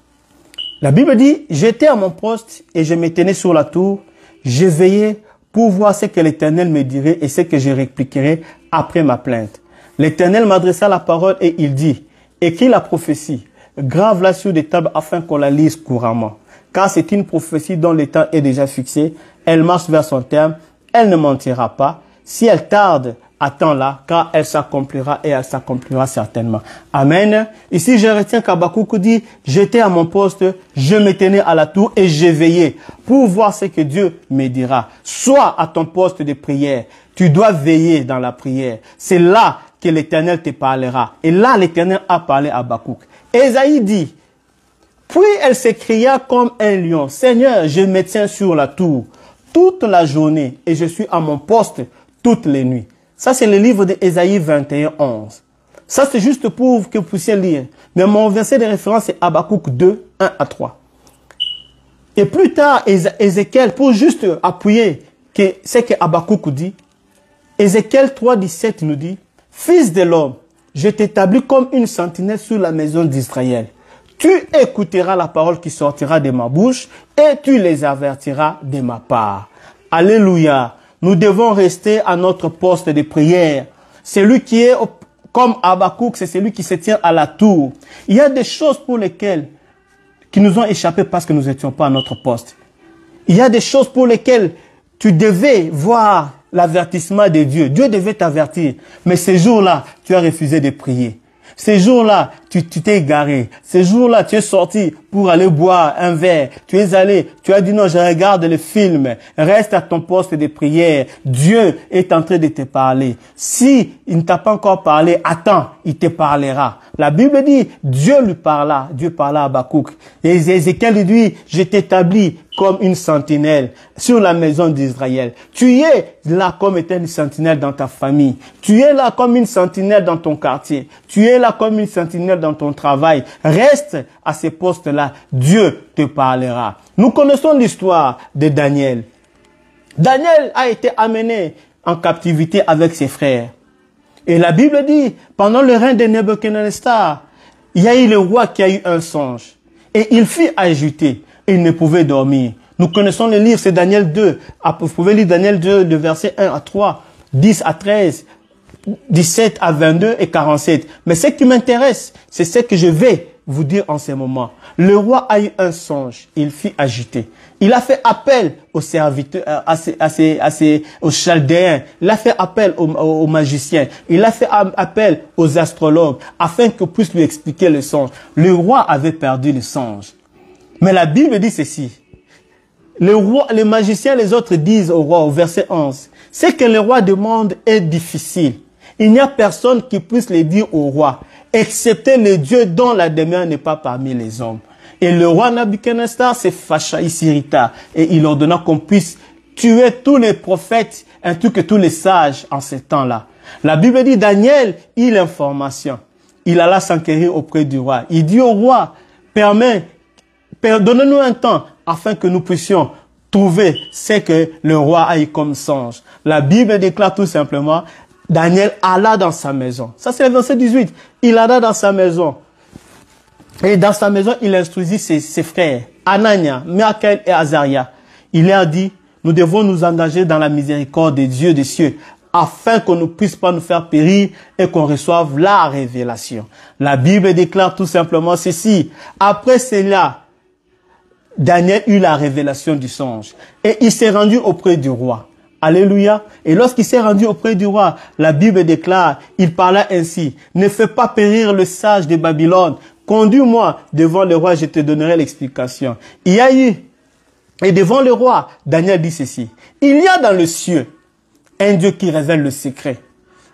La Bible dit, j'étais à mon poste et je me tenais sur la tour. Je veillais pour voir ce que l'Éternel me dirait et ce que je répliquerais après ma plainte. L'Éternel m'adressa la parole et il dit, écris la prophétie, grave-la sur des tables afin qu'on la lise couramment. Car c'est une prophétie dont le temps est déjà fixé. Elle marche vers son terme. Elle ne mentira pas. Si elle tarde, attends-la, car elle s'accomplira et elle s'accomplira certainement. Amen. Ici, je retiens qu'Habakkuk dit, j'étais à mon poste, je me tenais à la tour et j'ai veillé pour voir ce que Dieu me dira. Sois à ton poste de prière. Tu dois veiller dans la prière. C'est là que l'Éternel te parlera. Et là, l'Éternel a parlé à Habakkuk. Ésaïe dit, puis elle s'écria comme un lion, Seigneur, je me tiens sur la tour toute la journée et je suis à mon poste toutes les nuits. Ça, c'est le livre d'Ésaïe 21, 11. Ça, c'est juste pour que vous puissiez lire. Mais mon verset de référence, c'est Habakkuk 2, 1 à 3. Et plus tard, Ézéchiel, pour juste appuyer ce que Habakkuk dit, Ézéchiel 3, 17 nous dit, Fils de l'homme, je t'établis comme une sentinelle sur la maison d'Israël. Tu écouteras la parole qui sortira de ma bouche et tu les avertiras de ma part. Alléluia. Nous devons rester à notre poste de prière. Celui qui est comme Habakkuk, c'est celui qui se tient à la tour. Il y a des choses pour lesquelles qui nous ont échappé parce que nous n'étions pas à notre poste. Il y a des choses pour lesquelles tu devais voir l'avertissement de Dieu. Dieu devait t'avertir. Mais ces jours-là, tu as refusé de prier. Ces jours-là, tu t'es égaré. Ces jours-là, tu es sorti pour aller boire un verre. Tu es allé, tu as dit non, je regarde le film. Reste à ton poste de prière. Dieu est en train de te parler. Si il ne t'a pas encore parlé, attends, il te parlera. La Bible dit, Dieu lui parla. Dieu parla à Habakkuk. Et Ézéchiel lui dit, je t'établis comme une sentinelle sur la maison d'Israël. Tu es là comme étant une sentinelle dans ta famille. Tu es là comme une sentinelle dans ton quartier. Tu es là comme une sentinelle dans ton travail. Reste à ces postes-là. Dieu te parlera. Nous connaissons l'histoire de Daniel. Daniel a été amené en captivité avec ses frères. Et la Bible dit, pendant le règne de Nebuchadnezzar, il y a eu le roi qui a eu un songe. Et il fut agité. Il ne pouvait dormir. Nous connaissons le livre, c'est Daniel 2. Vous pouvez lire Daniel 2, de versets 1 à 3, 10 à 13, 17 à 22 et 47. Mais ce qui m'intéresse, c'est ce que je vais vous dire en ce moment. Le roi a eu un songe. Il fut agité. Il a fait appel aux serviteurs, aux chaldéens. Il a fait appel aux magiciens. Il a fait appel aux astrologues afin qu'ils puissent lui expliquer le songe. Le roi avait perdu le songe. Mais la Bible dit ceci. Le roi, les magiciens, les autres disent au roi, au verset 11, ce que le roi demande est difficile. Il n'y a personne qui puisse le dire au roi, excepté le Dieu dont la demeure n'est pas parmi les hommes. Et le roi Nabuchodonosor se fâcha, il s'irrita, et il ordonna qu'on puisse tuer tous les prophètes, ainsi que tous les sages en ce temps-là. La Bible dit, Daniel eut l'information. Il alla s'enquérir auprès du roi. Il dit au roi, donnez-nous un temps afin que nous puissions trouver ce que le roi a eu comme songe. La Bible déclare tout simplement, Daniel alla dans sa maison. Ça c'est le verset 18. Il alla dans sa maison. Et dans sa maison, il instruisit ses frères, Anania, Michaël et Azaria. Il leur dit, nous devons nous engager dans la miséricorde de Dieu des cieux, afin qu'on ne puisse pas nous faire périr et qu'on reçoive la révélation. La Bible déclare tout simplement ceci. Après cela, Daniel eut la révélation du songe et il s'est rendu auprès du roi. Alléluia. Et lorsqu'il s'est rendu auprès du roi, la Bible déclare, il parla ainsi, ne fais pas périr le sage de Babylone, conduis-moi devant le roi, je te donnerai l'explication. Il y a eu, et devant le roi, Daniel dit ceci, il y a dans le ciel un Dieu qui révèle le secret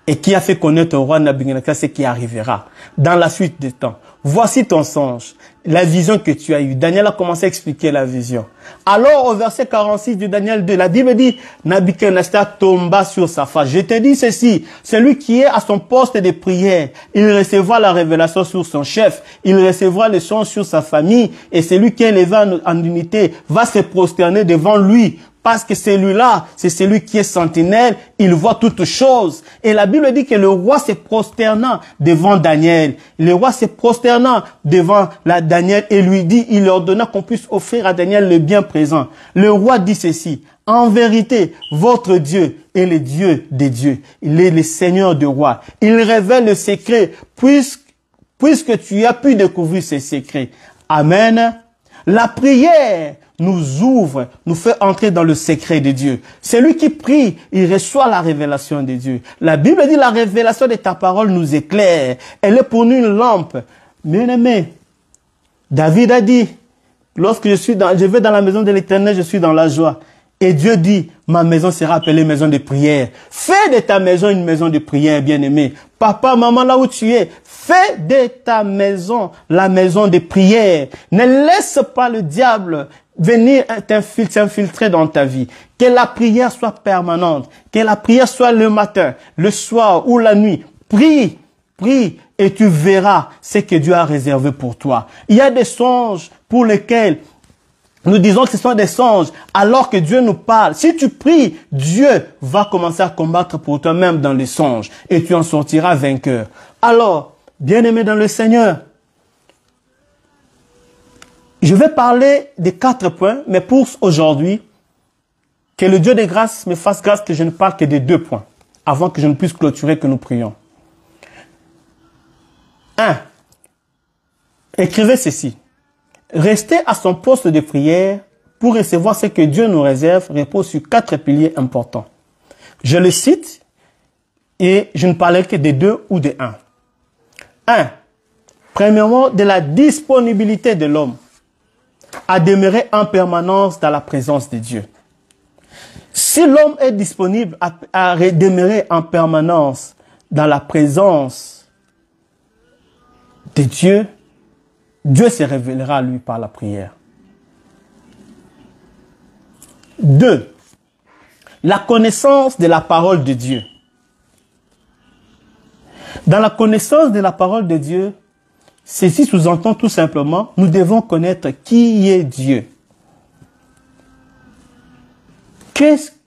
et qui a fait connaître au roi Nabuchodonosor ce qui arrivera dans la suite des temps. Voici ton songe, la vision que tu as eue. Daniel a commencé à expliquer la vision. Alors, au verset 46 de Daniel 2, la Bible dit, Nabuchodonosor tomba sur sa face. Je te dis ceci, celui qui est à son poste de prière, il recevra la révélation sur son chef, il recevra le songe sur sa famille, et celui qui est élevé en unité va se prosterner devant lui. Parce que celui-là, c'est celui qui est sentinelle, il voit toutes choses. Et la Bible dit que le roi se prosternant devant Daniel. Le roi se prosternant devant Daniel et lui dit, il ordonna qu'on puisse offrir à Daniel le bien présent. Le roi dit ceci, en vérité, votre Dieu est le Dieu des dieux. Il est le Seigneur des rois. Il révèle le secret puisque tu as pu découvrir ces secrets. Amen. La prière nous ouvre, nous fait entrer dans le secret de Dieu. Celui qui prie, il reçoit la révélation de Dieu. La Bible dit la révélation de ta parole nous éclaire. Elle est pour nous une lampe. Bien-aimé, David a dit, lorsque je vais dans la maison de l'Éternel, je suis dans la joie. Et Dieu dit, ma maison sera appelée maison de prière. Fais de ta maison une maison de prière, bien-aimé. Papa, maman, là où tu es, fais de ta maison la maison de prière. Ne laisse pas le diable venir t'infiltrer dans ta vie. Que la prière soit permanente. Que la prière soit le matin, le soir ou la nuit. Prie, prie et tu verras ce que Dieu a réservé pour toi. Il y a des songes pour lesquels nous disons que ce sont des songes alors que Dieu nous parle. Si tu pries, Dieu va commencer à combattre pour toi même dans les songes et tu en sortiras vainqueur. Alors, bien-aimé dans le Seigneur, je vais parler des 4 points, mais pour aujourd'hui, que le Dieu de grâce me fasse grâce que je ne parle que des 2 points, avant que je ne puisse clôturer que nous prions. 1. Écrivez ceci. Rester à son poste de prière pour recevoir ce que Dieu nous réserve repose sur 4 piliers importants. Je le cite et je ne parlerai que des 2 ou des 1. 1. Premièrement, de la disponibilité de l'homme à demeurer en permanence dans la présence de Dieu. Si l'homme est disponible à demeurer en permanence dans la présence de Dieu, Dieu se révélera à lui par la prière. 2. La connaissance de la parole de Dieu. Dans la connaissance de la parole de Dieu, ceci sous-entend tout simplement, nous devons connaître qui est Dieu.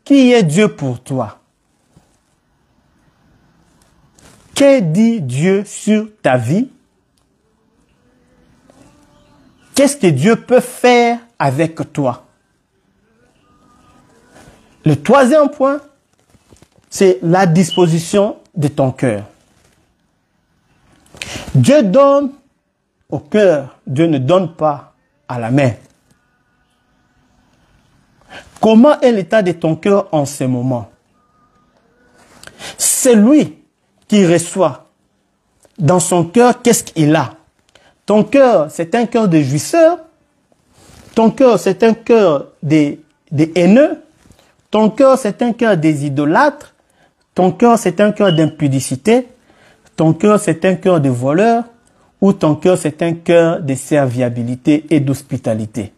Qui est Dieu pour toi? Que dit Dieu sur ta vie? Qu'est-ce que Dieu peut faire avec toi? Le 3e point, c'est la disposition de ton cœur. Dieu donne au cœur, Dieu ne donne pas à la main. Comment est l'état de ton cœur en ce moment? C'est lui qui reçoit dans son cœur qu'est-ce qu'il a. Ton cœur, c'est un cœur de jouisseur. Ton cœur, c'est un cœur des haineux. Ton cœur, c'est un cœur des idolâtres. Ton cœur, c'est un cœur d'impudicité. Ton cœur, c'est un cœur de voleur. Ou ton cœur, c'est un cœur de serviabilité et d'hospitalité.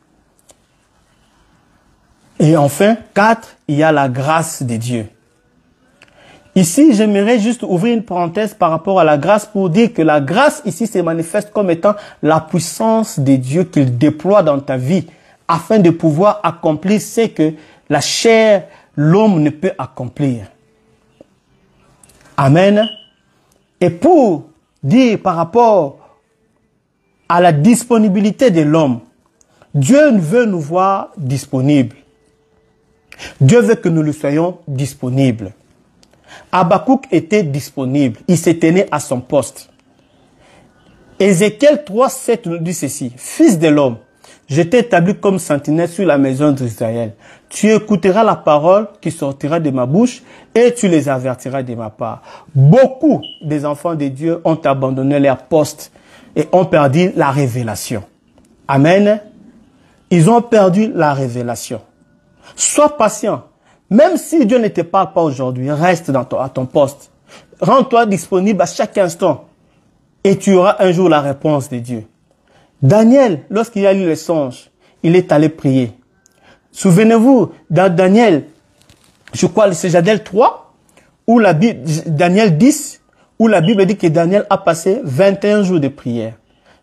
Et enfin, 4, il y a la grâce de Dieu. Ici, j'aimerais juste ouvrir une parenthèse par rapport à la grâce pour dire que la grâce ici se manifeste comme étant la puissance de Dieu qu'il déploie dans ta vie afin de pouvoir accomplir ce que la chair, l'homme ne peut accomplir. Amen. Et pour dire par rapport à la disponibilité de l'homme, Dieu veut nous voir disponibles. Dieu veut que nous le soyons disponibles. Habakkuk était disponible. Il se tenait à son poste. Ézéchiel 3:7 nous dit ceci. Fils de l'homme, je t'ai établi comme sentinelle sur la maison d'Israël. Tu écouteras la parole qui sortira de ma bouche et tu les avertiras de ma part. Beaucoup des enfants de Dieu ont abandonné leur poste et ont perdu la révélation. Amen. Ils ont perdu la révélation. Sois patient. Même si Dieu ne te parle pas aujourd'hui, reste à ton poste. Rends-toi disponible à chaque instant. Et tu auras un jour la réponse de Dieu. Daniel, lorsqu'il a lu le songe, il est allé prier. Souvenez-vous, dans Daniel, je crois c'est Daniel 3, ou Daniel 10, où la Bible dit que Daniel a passé 21 jours de prière.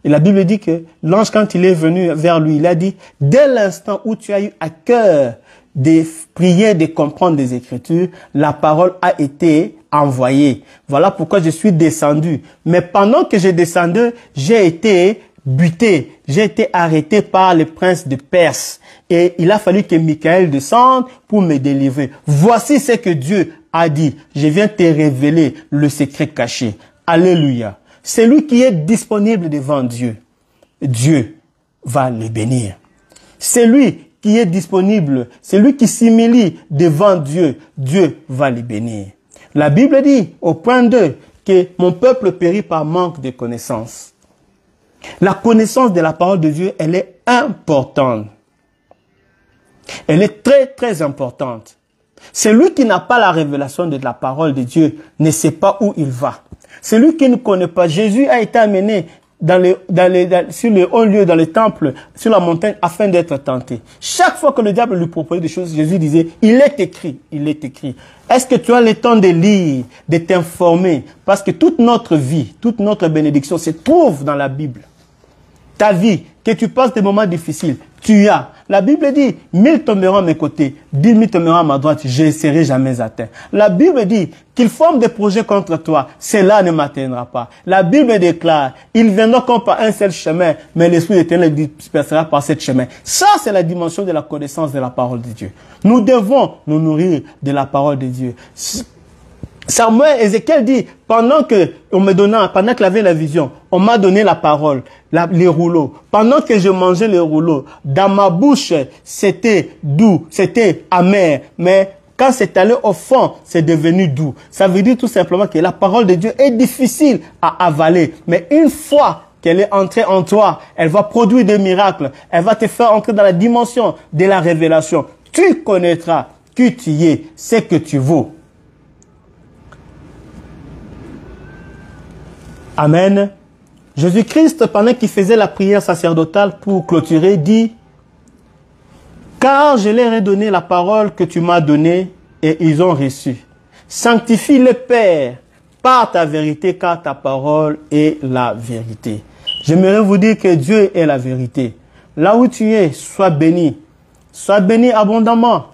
Et la Bible dit que l'ange, quand il est venu vers lui, il a dit, dès l'instant où tu as eu à cœur de prier, de comprendre des Écritures, la parole a été envoyée. Voilà pourquoi je suis descendu. Mais pendant que je descendais, j'ai été buté, j'ai été arrêté par le prince de Perse. Et il a fallu que Michael descende pour me délivrer. Voici ce que Dieu a dit. Je viens te révéler le secret caché. Alléluia. Celui qui est disponible devant Dieu, Dieu va le bénir. Celui qui est disponible, celui qui s'humilie devant Dieu, Dieu va les bénir. La Bible dit, au point 2, que mon peuple périt par manque de connaissance. La connaissance de la parole de Dieu, elle est importante. Elle est très, très importante. Celui qui n'a pas la révélation de la parole de Dieu ne sait pas où il va. Celui qui ne connaît pas, Jésus a été amené sur le haut lieu, dans le temple, sur la montagne, afin d'être tenté. Chaque fois que le diable lui proposait des choses, Jésus disait, il est écrit, il est écrit. Est-ce que tu as le temps de lire, de t'informer? Parce que toute notre vie, toute notre bénédiction se trouve dans la Bible. Ta vie, que tu passes des moments difficiles, tu as. La Bible dit, 1000 tomberont à mes côtés, 10 000 tomberont à ma droite, je ne serai jamais atteint. La Bible dit qu'ils forment des projets contre toi, cela ne m'atteindra pas. La Bible déclare, ils viendront comme par un seul chemin, mais l'Esprit d'Éternel dispersera par ce chemin. Ça, c'est la dimension de la connaissance de la parole de Dieu. Nous devons nous nourrir de la parole de Dieu. Samuel, Ézéchiel dit, pendant que j'avais la vision, on m'a donné la parole, les rouleaux. Pendant que je mangeais les rouleaux, dans ma bouche, c'était doux, c'était amer. Mais quand c'est allé au fond, c'est devenu doux. Ça veut dire tout simplement que la parole de Dieu est difficile à avaler. Mais une fois qu'elle est entrée en toi, elle va produire des miracles. Elle va te faire entrer dans la dimension de la révélation. Tu connaîtras qui tu es, ce que tu vaux. Amen. Jésus-Christ, pendant qu'il faisait la prière sacerdotale pour clôturer, dit, « Car je leur ai donné la parole que tu m'as donnée et ils ont reçu. Sanctifie le Père par ta vérité, car ta parole est la vérité. » J'aimerais vous dire que Dieu est la vérité. Là où tu es, sois béni. Sois béni abondamment.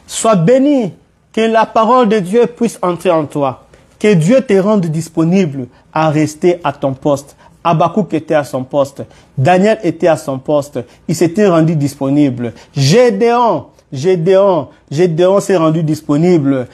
Sois béni, que la parole de Dieu puisse entrer en toi. Que Dieu te rende disponible à rester à ton poste. Habakkuk était à son poste. Daniel était à son poste. Il s'était rendu disponible. Gédéon s'est rendu disponible.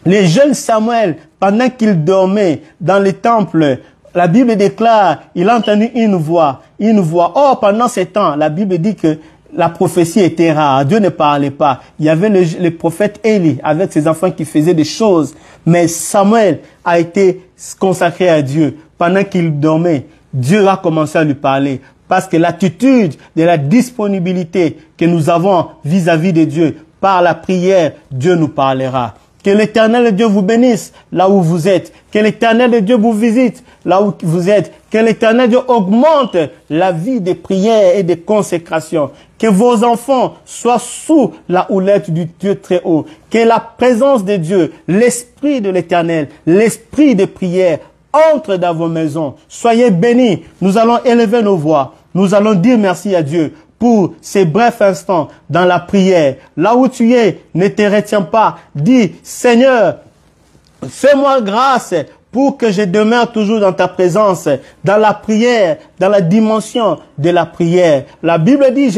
Les jeunes Samuel, pendant qu'il dormait dans le temple, la Bible déclare, il a entendu une voix. Oh, pendant ce temps, la Bible dit que la prophétie était rare. Dieu ne parlait pas. Il y avait le prophète Élie avec ses enfants qui faisaient des choses. Mais Samuel a été consacré à Dieu. Pendant qu'il dormait, Dieu a commencé à lui parler. Parce que l'attitude de la disponibilité que nous avons vis-à-vis de Dieu, par la prière, Dieu nous parlera. Que l'Éternel Dieu vous bénisse là où vous êtes. Que l'Éternel Dieu vous visite là où vous êtes. Que l'Éternel Dieu augmente la vie de prière et de consécration. Que vos enfants soient sous la houlette du Dieu très haut. Que la présence de Dieu, l'Esprit de l'Éternel, l'Esprit de prière entre dans vos maisons. Soyez bénis. Nous allons élever nos voix. Nous allons dire merci à Dieu pour ces brefs instants dans la prière. Là où tu es, ne te retiens pas. Dis, Seigneur, fais-moi grâce pour que je demeure toujours dans ta présence, dans la prière, dans la dimension de la prière. La Bible dit,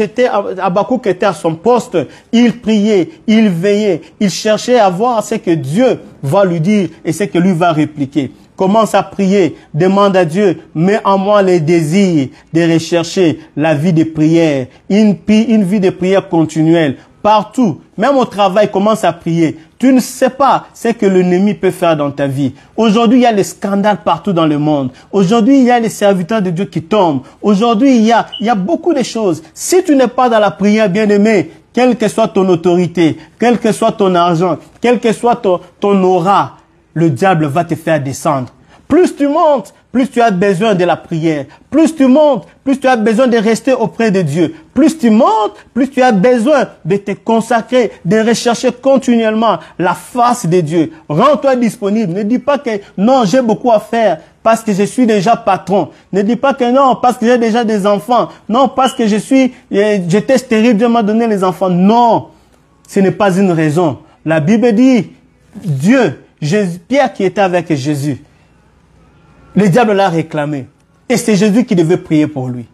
Habakkuk était à son poste, il priait, il veillait, il cherchait à voir ce que Dieu va lui dire et ce que lui va répliquer. Commence à prier, demande à Dieu, mets en moi les désirs de rechercher la vie de prière, une vie de prière continuelle. Partout, même au travail, commence à prier. Tu ne sais pas ce que l'ennemi peut faire dans ta vie. Aujourd'hui, il y a les scandales partout dans le monde. Aujourd'hui, il y a les serviteurs de Dieu qui tombent. Aujourd'hui, il y a beaucoup de choses. Si tu n'es pas dans la prière, bien-aimé, quelle que soit ton autorité, quel que soit ton argent, quel que soit ton aura, le diable va te faire descendre. Plus tu montes, plus tu as besoin de la prière. Plus tu montes, plus tu as besoin de rester auprès de Dieu. Plus tu montes, plus tu as besoin de te consacrer, de rechercher continuellement la face de Dieu. Rends-toi disponible. Ne dis pas que non, j'ai beaucoup à faire parce que je suis déjà patron. Ne dis pas que non, parce que j'ai déjà des enfants. Non, parce que j'étais stérile, Dieu m'a donné les enfants. Non, ce n'est pas une raison. La Bible dit, Pierre qui était avec Jésus, le diable l'a réclamé. Et c'est Jésus qui devait prier pour lui.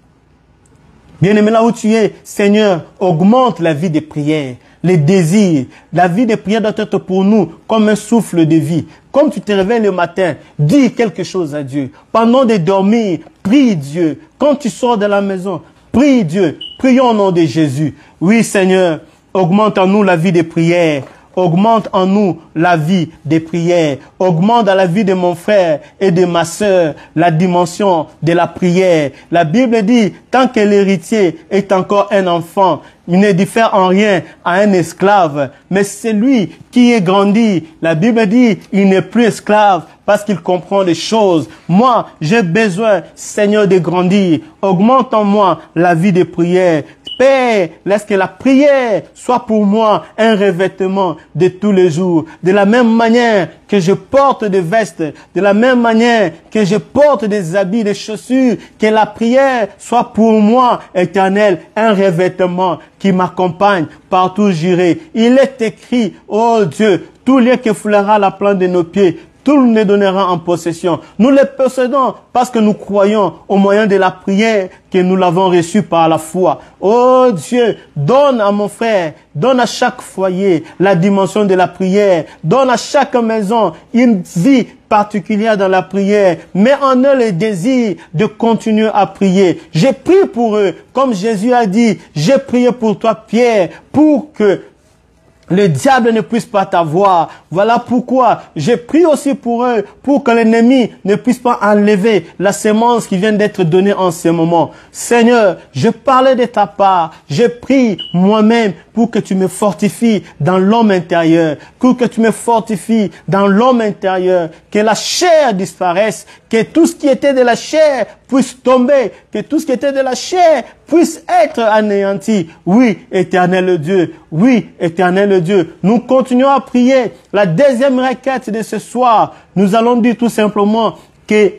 Bien-aimé, là où tu es, Seigneur, augmente la vie des prières, les désirs. La vie des prières doit être pour nous comme un souffle de vie. Comme tu te réveilles le matin, dis quelque chose à Dieu. Pendant de dormir, prie Dieu. Quand tu sors de la maison, prie Dieu. Prions au nom de Jésus. Oui, Seigneur, augmente en nous la vie des prières. Augmente en nous la vie des prières. Augmente dans la vie de mon frère et de ma sœur la dimension de la prière. La Bible dit, tant que l'héritier est encore un enfant, il ne diffère en rien à un esclave. Mais celui qui est grandi, la Bible dit, il n'est plus esclave parce qu'il comprend les choses. Moi, j'ai besoin, Seigneur, de grandir. Augmente en moi la vie des prières. Père, laisse que la prière soit pour moi un revêtement de tous les jours. De la même manière que je porte des vestes, de la même manière que je porte des habits, des chaussures, que la prière soit pour moi, Éternel, un revêtement qui m'accompagne partout où j'irai. Il est écrit, oh Dieu, tout lieu que foulera la plante de nos pieds, tout nous les donnera en possession. Nous les possédons parce que nous croyons au moyen de la prière que nous l'avons reçu par la foi. Oh Dieu, donne à mon frère, donne à chaque foyer la dimension de la prière. Donne à chaque maison une vie particulière dans la prière. Mets en eux le désir de continuer à prier. J'ai prié pour eux, comme Jésus a dit, j'ai prié pour toi, Pierre, pour que le diable ne puisse pas t'avoir. Voilà pourquoi j'ai prié aussi pour eux, pour que l'ennemi ne puisse pas enlever la sémence qui vient d'être donnée en ce moment. Seigneur, je parlais de ta part. J'ai prié moi-même pour que tu me fortifies dans l'homme intérieur, pour que tu me fortifies dans l'homme intérieur, que la chair disparaisse, que tout ce qui était de la chair puisse tomber, que tout ce qui était de la chair puisse être anéanti. Oui, Éternel Dieu, oui, Éternel Dieu, nous continuons à prier. La deuxième requête de ce soir, nous allons dire tout simplement que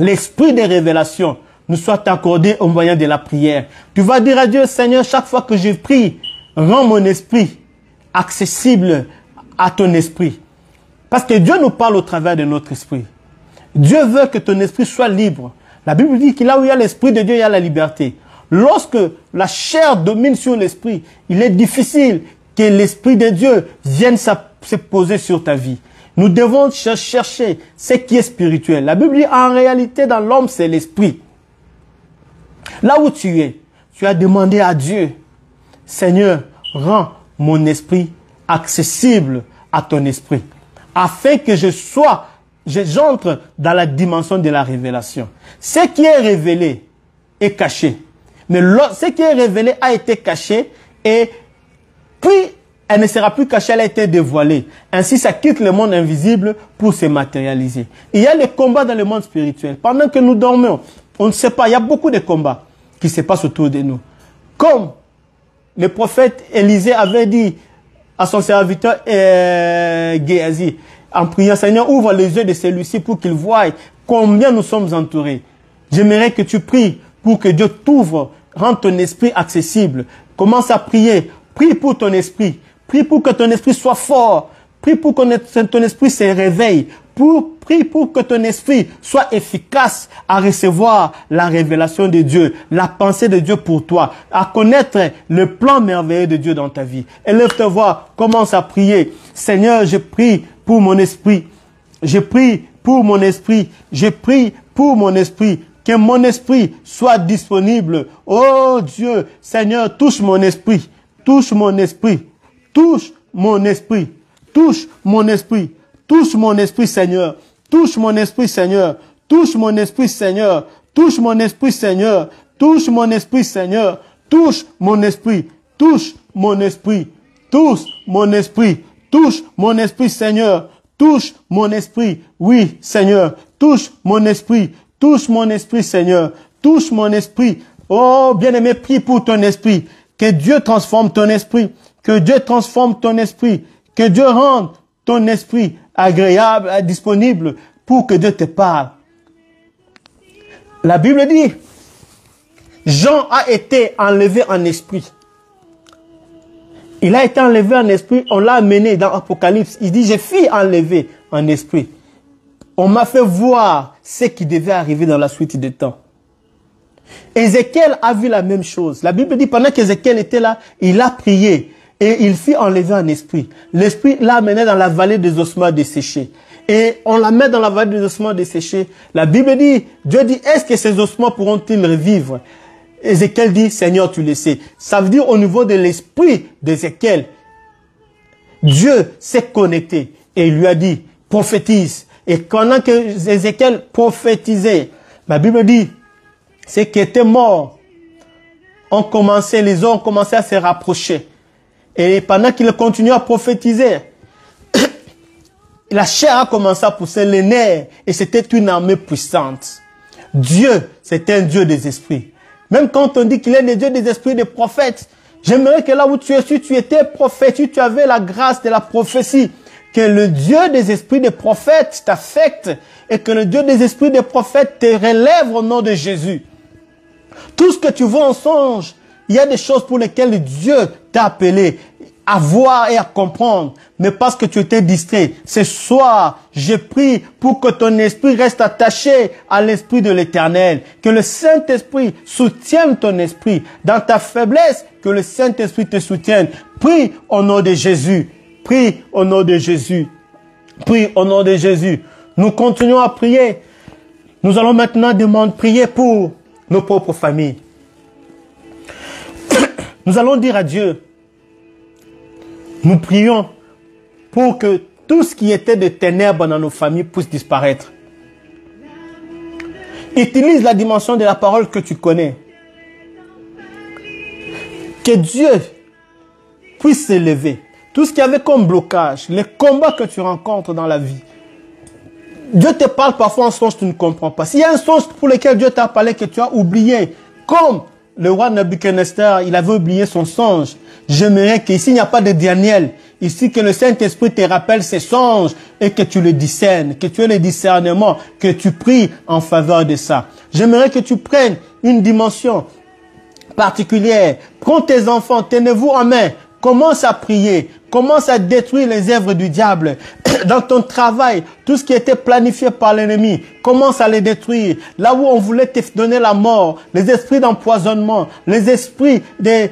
l'esprit de révélation nous soit accordé au moyen de la prière. Tu vas dire à Dieu, Seigneur, chaque fois que je prie, rends mon esprit accessible à ton esprit. Parce que Dieu nous parle au travers de notre esprit. Dieu veut que ton esprit soit libre. La Bible dit que là où il y a l'esprit de Dieu, il y a la liberté. Lorsque la chair domine sur l'esprit, il est difficile que l'esprit de Dieu vienne se poser sur ta vie. Nous devons chercher ce qui est spirituel. La Bible dit en réalité dans l'homme, c'est l'esprit. Là où tu es, tu as demandé à Dieu, Seigneur, rends mon esprit accessible à ton esprit, afin que j'entre dans la dimension de la révélation. Ce qui est révélé est caché. Mais ce qui est révélé a été caché et puis elle ne sera plus cachée, elle a été dévoilée. Ainsi, ça quitte le monde invisible pour se matérialiser. Il y a le combat dans le monde spirituel. Pendant que nous dormons, on ne sait pas, il y a beaucoup de combats qui se passent autour de nous. Comme le prophète Élisée avait dit à son serviteur Géasi, en priant, Seigneur, ouvre les yeux de celui-ci pour qu'il voie combien nous sommes entourés. J'aimerais que tu pries pour que Dieu t'ouvre, rende ton esprit accessible. Commence à prier. Prie pour ton esprit. Prie pour que ton esprit soit fort. Prie pour que ton esprit se réveille. Prie pour que ton esprit soit efficace à recevoir la révélation de Dieu, la pensée de Dieu pour toi, à connaître le plan merveilleux de Dieu dans ta vie. Élève ta voix, commence à prier. Seigneur, je prie pour mon esprit. Je prie pour mon esprit. Je prie pour mon esprit. Que mon esprit soit disponible. Oh Dieu, Seigneur, touche mon esprit. Touche mon esprit. Touche mon esprit. Touche mon esprit. Touche mon esprit, Seigneur. Touche mon esprit, Seigneur. Touche mon esprit, Seigneur. Touche mon esprit, Seigneur. Touche mon esprit, Seigneur. Touche mon esprit. Touche mon esprit. Touche mon esprit. Touche mon esprit, Seigneur. Touche mon esprit. Oui, Seigneur. Touche mon esprit. Touche mon esprit, Seigneur. Touche mon esprit. Oh, bien-aimé, prie pour ton esprit. Que Dieu transforme ton esprit. Que Dieu transforme ton esprit. Que Dieu rende ton esprit agréable, disponible pour que Dieu te parle. La Bible dit, Jean a été enlevé en esprit. Il a été enlevé en esprit, on l'a amené dans Apocalypse. Il dit, je fus enlevé en esprit. On m'a fait voir ce qui devait arriver dans la suite des temps. Ézéchiel a vu la même chose. La Bible dit, pendant qu'Ézéchiel était là, il a prié et il fut enlevé en esprit. L'esprit l'a amené dans la vallée des ossements desséchés. Et on la met dans la vallée des ossements desséchés. La Bible dit, Dieu dit, est-ce que ces ossements pourront-ils revivre? Ézéchiel dit, Seigneur, tu le sais. Ça veut dire au niveau de l'esprit d'Ézéchiel, Dieu s'est connecté et il lui a dit, prophétise. Et pendant que Ézéchiel prophétisait, la Bible dit, ceux qui étaient morts les os ont commencé à se rapprocher. Et pendant qu'il continuait à prophétiser, la chair a commencé à pousser les nerfs et c'était une armée puissante. Dieu, c'est un Dieu des esprits. Même quand on dit qu'il est le Dieu des esprits des prophètes, j'aimerais que là où tu es, si tu étais prophète, si tu avais la grâce de la prophétie, que le Dieu des esprits des prophètes t'affecte et que le Dieu des esprits des prophètes te relève au nom de Jésus. Tout ce que tu vois en songe, il y a des choses pour lesquelles Dieu t'a appelé à voir et à comprendre, mais parce que tu étais distrait. Ce soir, j'ai prie pour que ton esprit reste attaché à l'esprit de l'Éternel, que le Saint-Esprit soutienne ton esprit. Dans ta faiblesse, que le Saint-Esprit te soutienne. Prie au nom de Jésus. Prie au nom de Jésus. Prie au nom de Jésus. Nous continuons à prier. Nous allons maintenant prier pour nos propres familles. Nous allons dire à Dieu, nous prions pour que tout ce qui était de ténèbres dans nos familles puisse disparaître. Utilise la dimension de la parole que tu connais. Que Dieu puisse s'élever. Tout ce qu'il y avait comme blocage, les combats que tu rencontres dans la vie. Dieu te parle parfois en songe, tu ne comprends pas. S'il y a un songe pour lequel Dieu t'a parlé que tu as oublié, comme le roi Nebuchadnezzar, il avait oublié son songe. J'aimerais qu'ici, il n'y a pas de Daniel. Ici, que le Saint-Esprit te rappelle ses songes et que tu le discernes, que tu aies le discernement, que tu pries en faveur de ça. J'aimerais que tu prennes une dimension particulière. Prends tes enfants, tenez-vous en main. Commence à prier. Commence à détruire les œuvres du diable. Dans ton travail, tout ce qui était planifié par l'ennemi, commence à les détruire. Là où on voulait te donner la mort, les esprits d'empoisonnement, les esprits des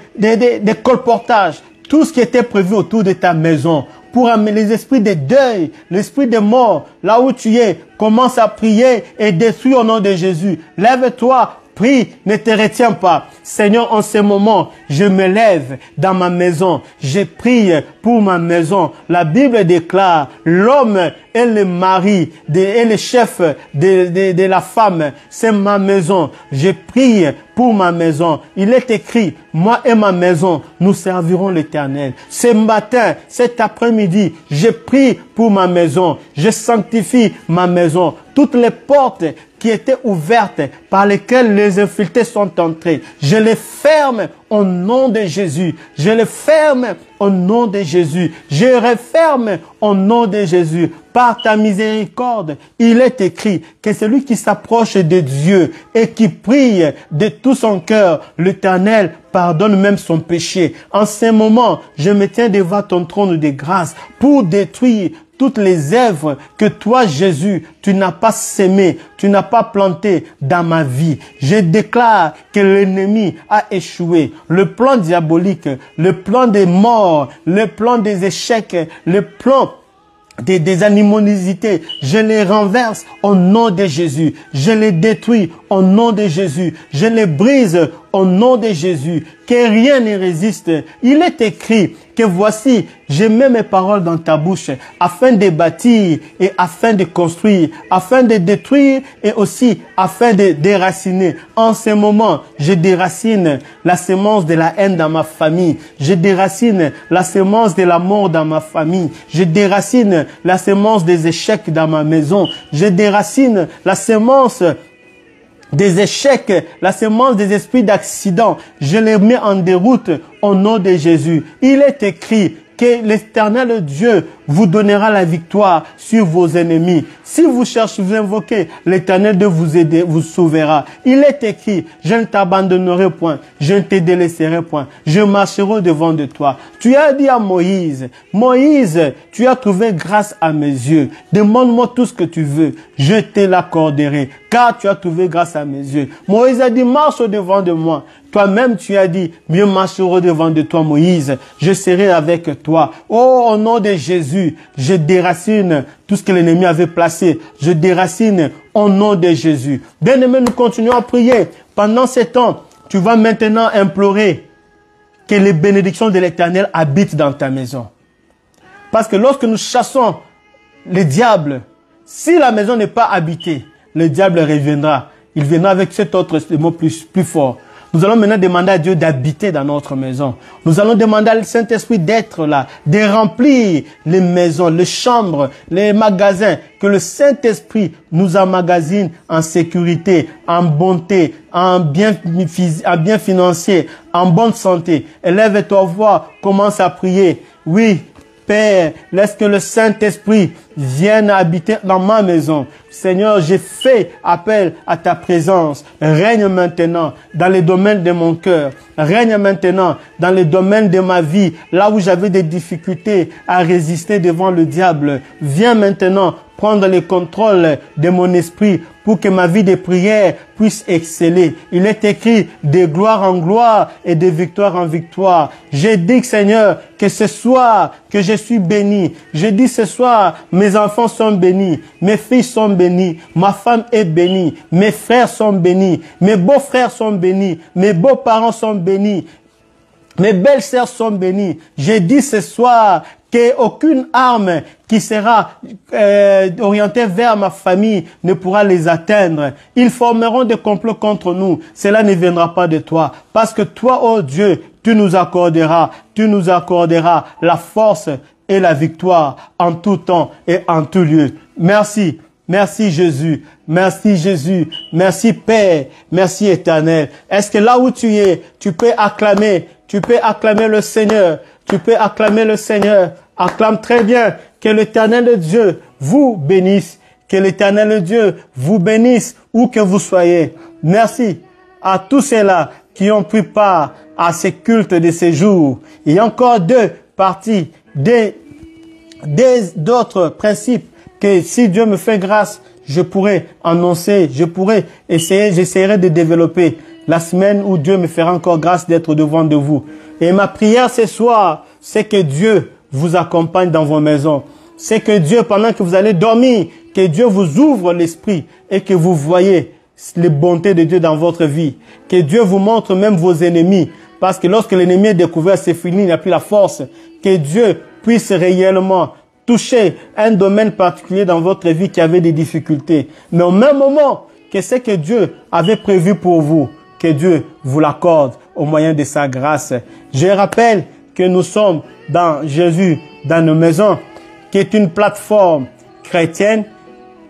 colportages, tout ce qui était prévu autour de ta maison, pour amener les esprits de deuil, l'esprit de mort, là où tu es, commence à prier et détruire au nom de Jésus. Lève-toi. Prie, ne te retiens pas. Seigneur, en ce moment, je me lève dans ma maison. Je prie pour ma maison. La Bible déclare, l'homme est le mari et le chef de la femme. C'est ma maison. Je prie pour ma maison. Il est écrit, moi et ma maison, nous servirons l'Éternel. Ce matin, cet après-midi, je prie pour ma maison. Je sanctifie ma maison. Toutes les portes qui étaient ouvertes par lesquelles les infiltrés sont entrés, je les ferme au nom de Jésus. Je les ferme au nom de Jésus. Je referme au nom de Jésus. Par ta miséricorde, il est écrit que celui qui s'approche de Dieu et qui prie de tout son cœur, l'Éternel pardonne même son péché. En ce moment, je me tiens devant ton trône de grâce pour détruire toutes les œuvres que toi, Jésus, tu n'as pas sémées, tu n'as pas plantées dans ma vie. Je déclare que l'ennemi a échoué. Le plan diabolique, le plan des morts, le plan des échecs, le plan des animosités, je les renverse au nom de Jésus. Je les détruis au nom de Jésus. Je les brise au nom de Jésus. Que rien ne résiste. Il est écrit que voici, je mets mes paroles dans ta bouche afin de bâtir et afin de construire, afin de détruire et aussi afin de déraciner. En ce moment, je déracine la semence de la haine dans ma famille. Je déracine la semence de la mort dans ma famille. Je déracine la semence des échecs dans ma maison. Je déracine la semence des échecs, la semence des esprits d'accident. Je les mets en déroute au nom de Jésus. Il est écrit que l'Éternel Dieu vous donnera la victoire sur vos ennemis. Si vous cherchez, vous invoquez, l'Éternel de vous aider, vous sauvera. Il est écrit, je ne t'abandonnerai point, je ne te délaisserai point, je marcherai devant de toi. Tu as dit à Moïse, Moïse, tu as trouvé grâce à mes yeux. Demande-moi tout ce que tu veux, je te l'accorderai, car tu as trouvé grâce à mes yeux. Moïse a dit, marche au devant de moi. Toi-même, tu as dit, mieux marcherai devant de toi, Moïse. Je serai avec toi. Oh, au nom de Jésus, je déracine tout ce que l'ennemi avait placé. Je déracine au nom de Jésus. Bien-aimé, nous continuons à prier. Pendant ce temps, tu vas maintenant implorer que les bénédictions de l'Éternel habitent dans ta maison. Parce que lorsque nous chassons le diable, si la maison n'est pas habitée, le diable reviendra. Il viendra avec cet autre mot plus fort. Nous allons maintenant demander à Dieu d'habiter dans notre maison. Nous allons demander à Saint-Esprit d'être là, de remplir les maisons, les chambres, les magasins, que le Saint-Esprit nous emmagasine en sécurité, en bonté, en bien financier, en bonne santé. Élève ta voix, commence à prier. Oui, Père, laisse que le Saint-Esprit vienne habiter dans ma maison. Seigneur, j'ai fait appel à ta présence. Règne maintenant dans les domaines de mon cœur. Règne maintenant dans les domaines de ma vie, là où j'avais des difficultés à résister devant le diable. Viens maintenant prendre le contrôle de mon esprit pour que ma vie de prière puisse exceller. Il est écrit de gloire en gloire et de victoire en victoire. J'ai dit, Seigneur, que ce soir que je suis béni. J'ai dit ce soir, mes enfants sont bénis, mes filles sont bénies, ma femme est bénie, mes frères sont bénis, mes beaux-frères sont bénis, mes beaux-parents sont bénis, mes belles-sœurs sont bénies. J'ai dit ce soir qu'aucune arme qui sera orientée vers ma famille ne pourra les atteindre. Ils formeront des complots contre nous. Cela ne viendra pas de toi. Parce que toi, oh Dieu, tu nous accorderas la force et la victoire en tout temps et en tout lieu. Merci. Merci Jésus, merci Jésus, merci Père, merci Éternel. Est-ce que là où tu es, tu peux acclamer le Seigneur, tu peux acclamer le Seigneur. Acclame très bien. Que l'Éternel Dieu vous bénisse, que l'Éternel Dieu vous bénisse où que vous soyez. Merci à tous ceux-là qui ont pris part à ces cultes de ces jours. Il y a encore deux parties, d'autres principes que si Dieu me fait grâce, je pourrais annoncer, j'essaierai de développer la semaine où Dieu me fera encore grâce d'être devant de vous. Et ma prière ce soir, c'est que Dieu vous accompagne dans vos maisons. C'est que Dieu, pendant que vous allez dormir, que Dieu vous ouvre l'esprit et que vous voyez les bontés de Dieu dans votre vie. Que Dieu vous montre même vos ennemis. Parce que lorsque l'ennemi est découvert, c'est fini, il n'a plus la force. Que Dieu puisse réellement toucher un domaine particulier dans votre vie qui avait des difficultés. Mais au même moment que ce que Dieu avait prévu pour vous, que Dieu vous l'accorde au moyen de sa grâce. Je rappelle que nous sommes dans Jésus, dans nos maisons, qui est une plateforme chrétienne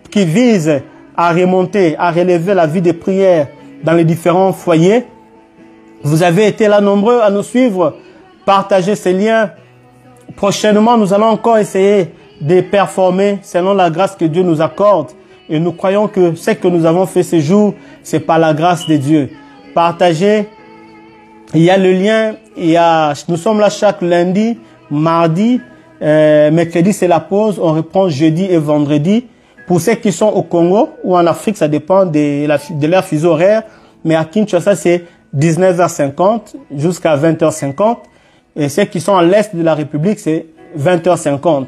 qui vise à remonter, à relever la vie de prière dans les différents foyers. Vous avez été là nombreux à nous suivre, partager ces liens. Prochainement, nous allons encore essayer de performer selon la grâce que Dieu nous accorde. Et nous croyons que ce que nous avons fait ces jours, c'est par la grâce de Dieu. Partagez. Il y a le lien. Nous sommes là chaque lundi, mardi, mercredi c'est la pause. On reprend jeudi et vendredi. Pour ceux qui sont au Congo ou en Afrique, ça dépend de leur fuseau horaire. Mais à Kinshasa, c'est 19h50 jusqu'à 20h50. Et ceux qui sont à l'est de la République, c'est 20h50.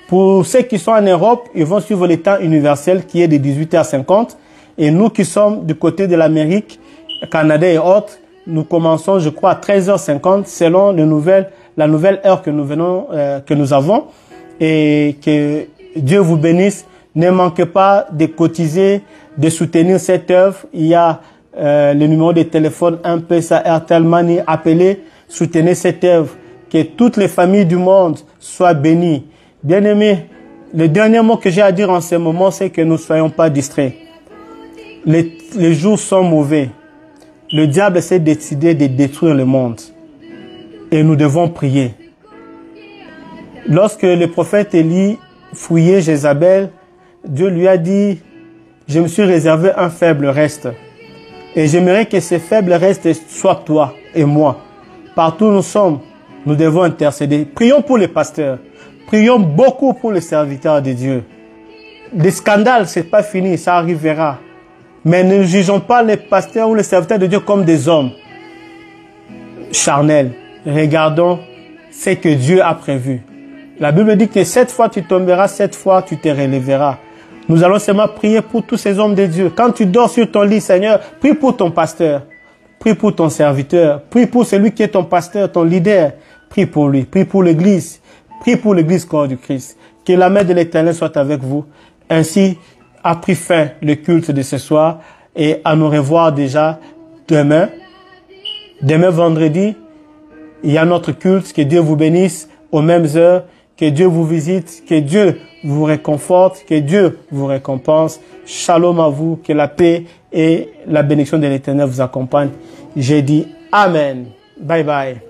Pour ceux qui sont en Europe, ils vont suivre le temps universel qui est de 18h50. Et nous qui sommes du côté de l'Amérique, Canada et autres, nous commençons, je crois, à 13h50 selon la nouvelle heure que nous avons. Et que Dieu vous bénisse. Ne manquez pas de cotiser, de soutenir cette œuvre. Il y a le numéro de téléphone M-Pesa, Airtel Money. Appelez, soutenez cette œuvre. Que toutes les familles du monde soient bénies. Bien-aimés, le dernier mot que j'ai à dire en ce moment, c'est que nous ne soyons pas distraits. Les jours sont mauvais. Le diable s'est décidé de détruire le monde. Et nous devons prier. Lorsque le prophète Élie fouillait Jézabel, Dieu lui a dit, je me suis réservé un faible reste. Et j'aimerais que ce faible reste soit toi et moi. Partout où nous sommes, nous devons intercéder. Prions pour les pasteurs. Prions beaucoup pour les serviteurs de Dieu. Les scandales, c'est pas fini, ça arrivera. Mais ne jugeons pas les pasteurs ou les serviteurs de Dieu comme des hommes charnels. Regardons ce que Dieu a prévu. La Bible dit que 7 fois tu tomberas, 7 fois tu te relèveras. Nous allons seulement prier pour tous ces hommes de Dieu. Quand tu dors sur ton lit, Seigneur, prie pour ton pasteur. Prie pour ton serviteur. Prie pour celui qui est ton pasteur, ton leader. Prie pour lui. Prie pour l'église. Prie pour l'église corps du Christ. Que la main de l'Éternel soit avec vous. Ainsi a pris fin le culte de ce soir et à nous revoir déjà demain. Demain vendredi, il y a notre culte. Que Dieu vous bénisse aux mêmes heures. Que Dieu vous visite. Que Dieu vous réconforte. Que Dieu vous récompense. Shalom à vous. Que la paix et la bénédiction de l'Éternel vous accompagnent. J'ai dit Amen. Bye bye.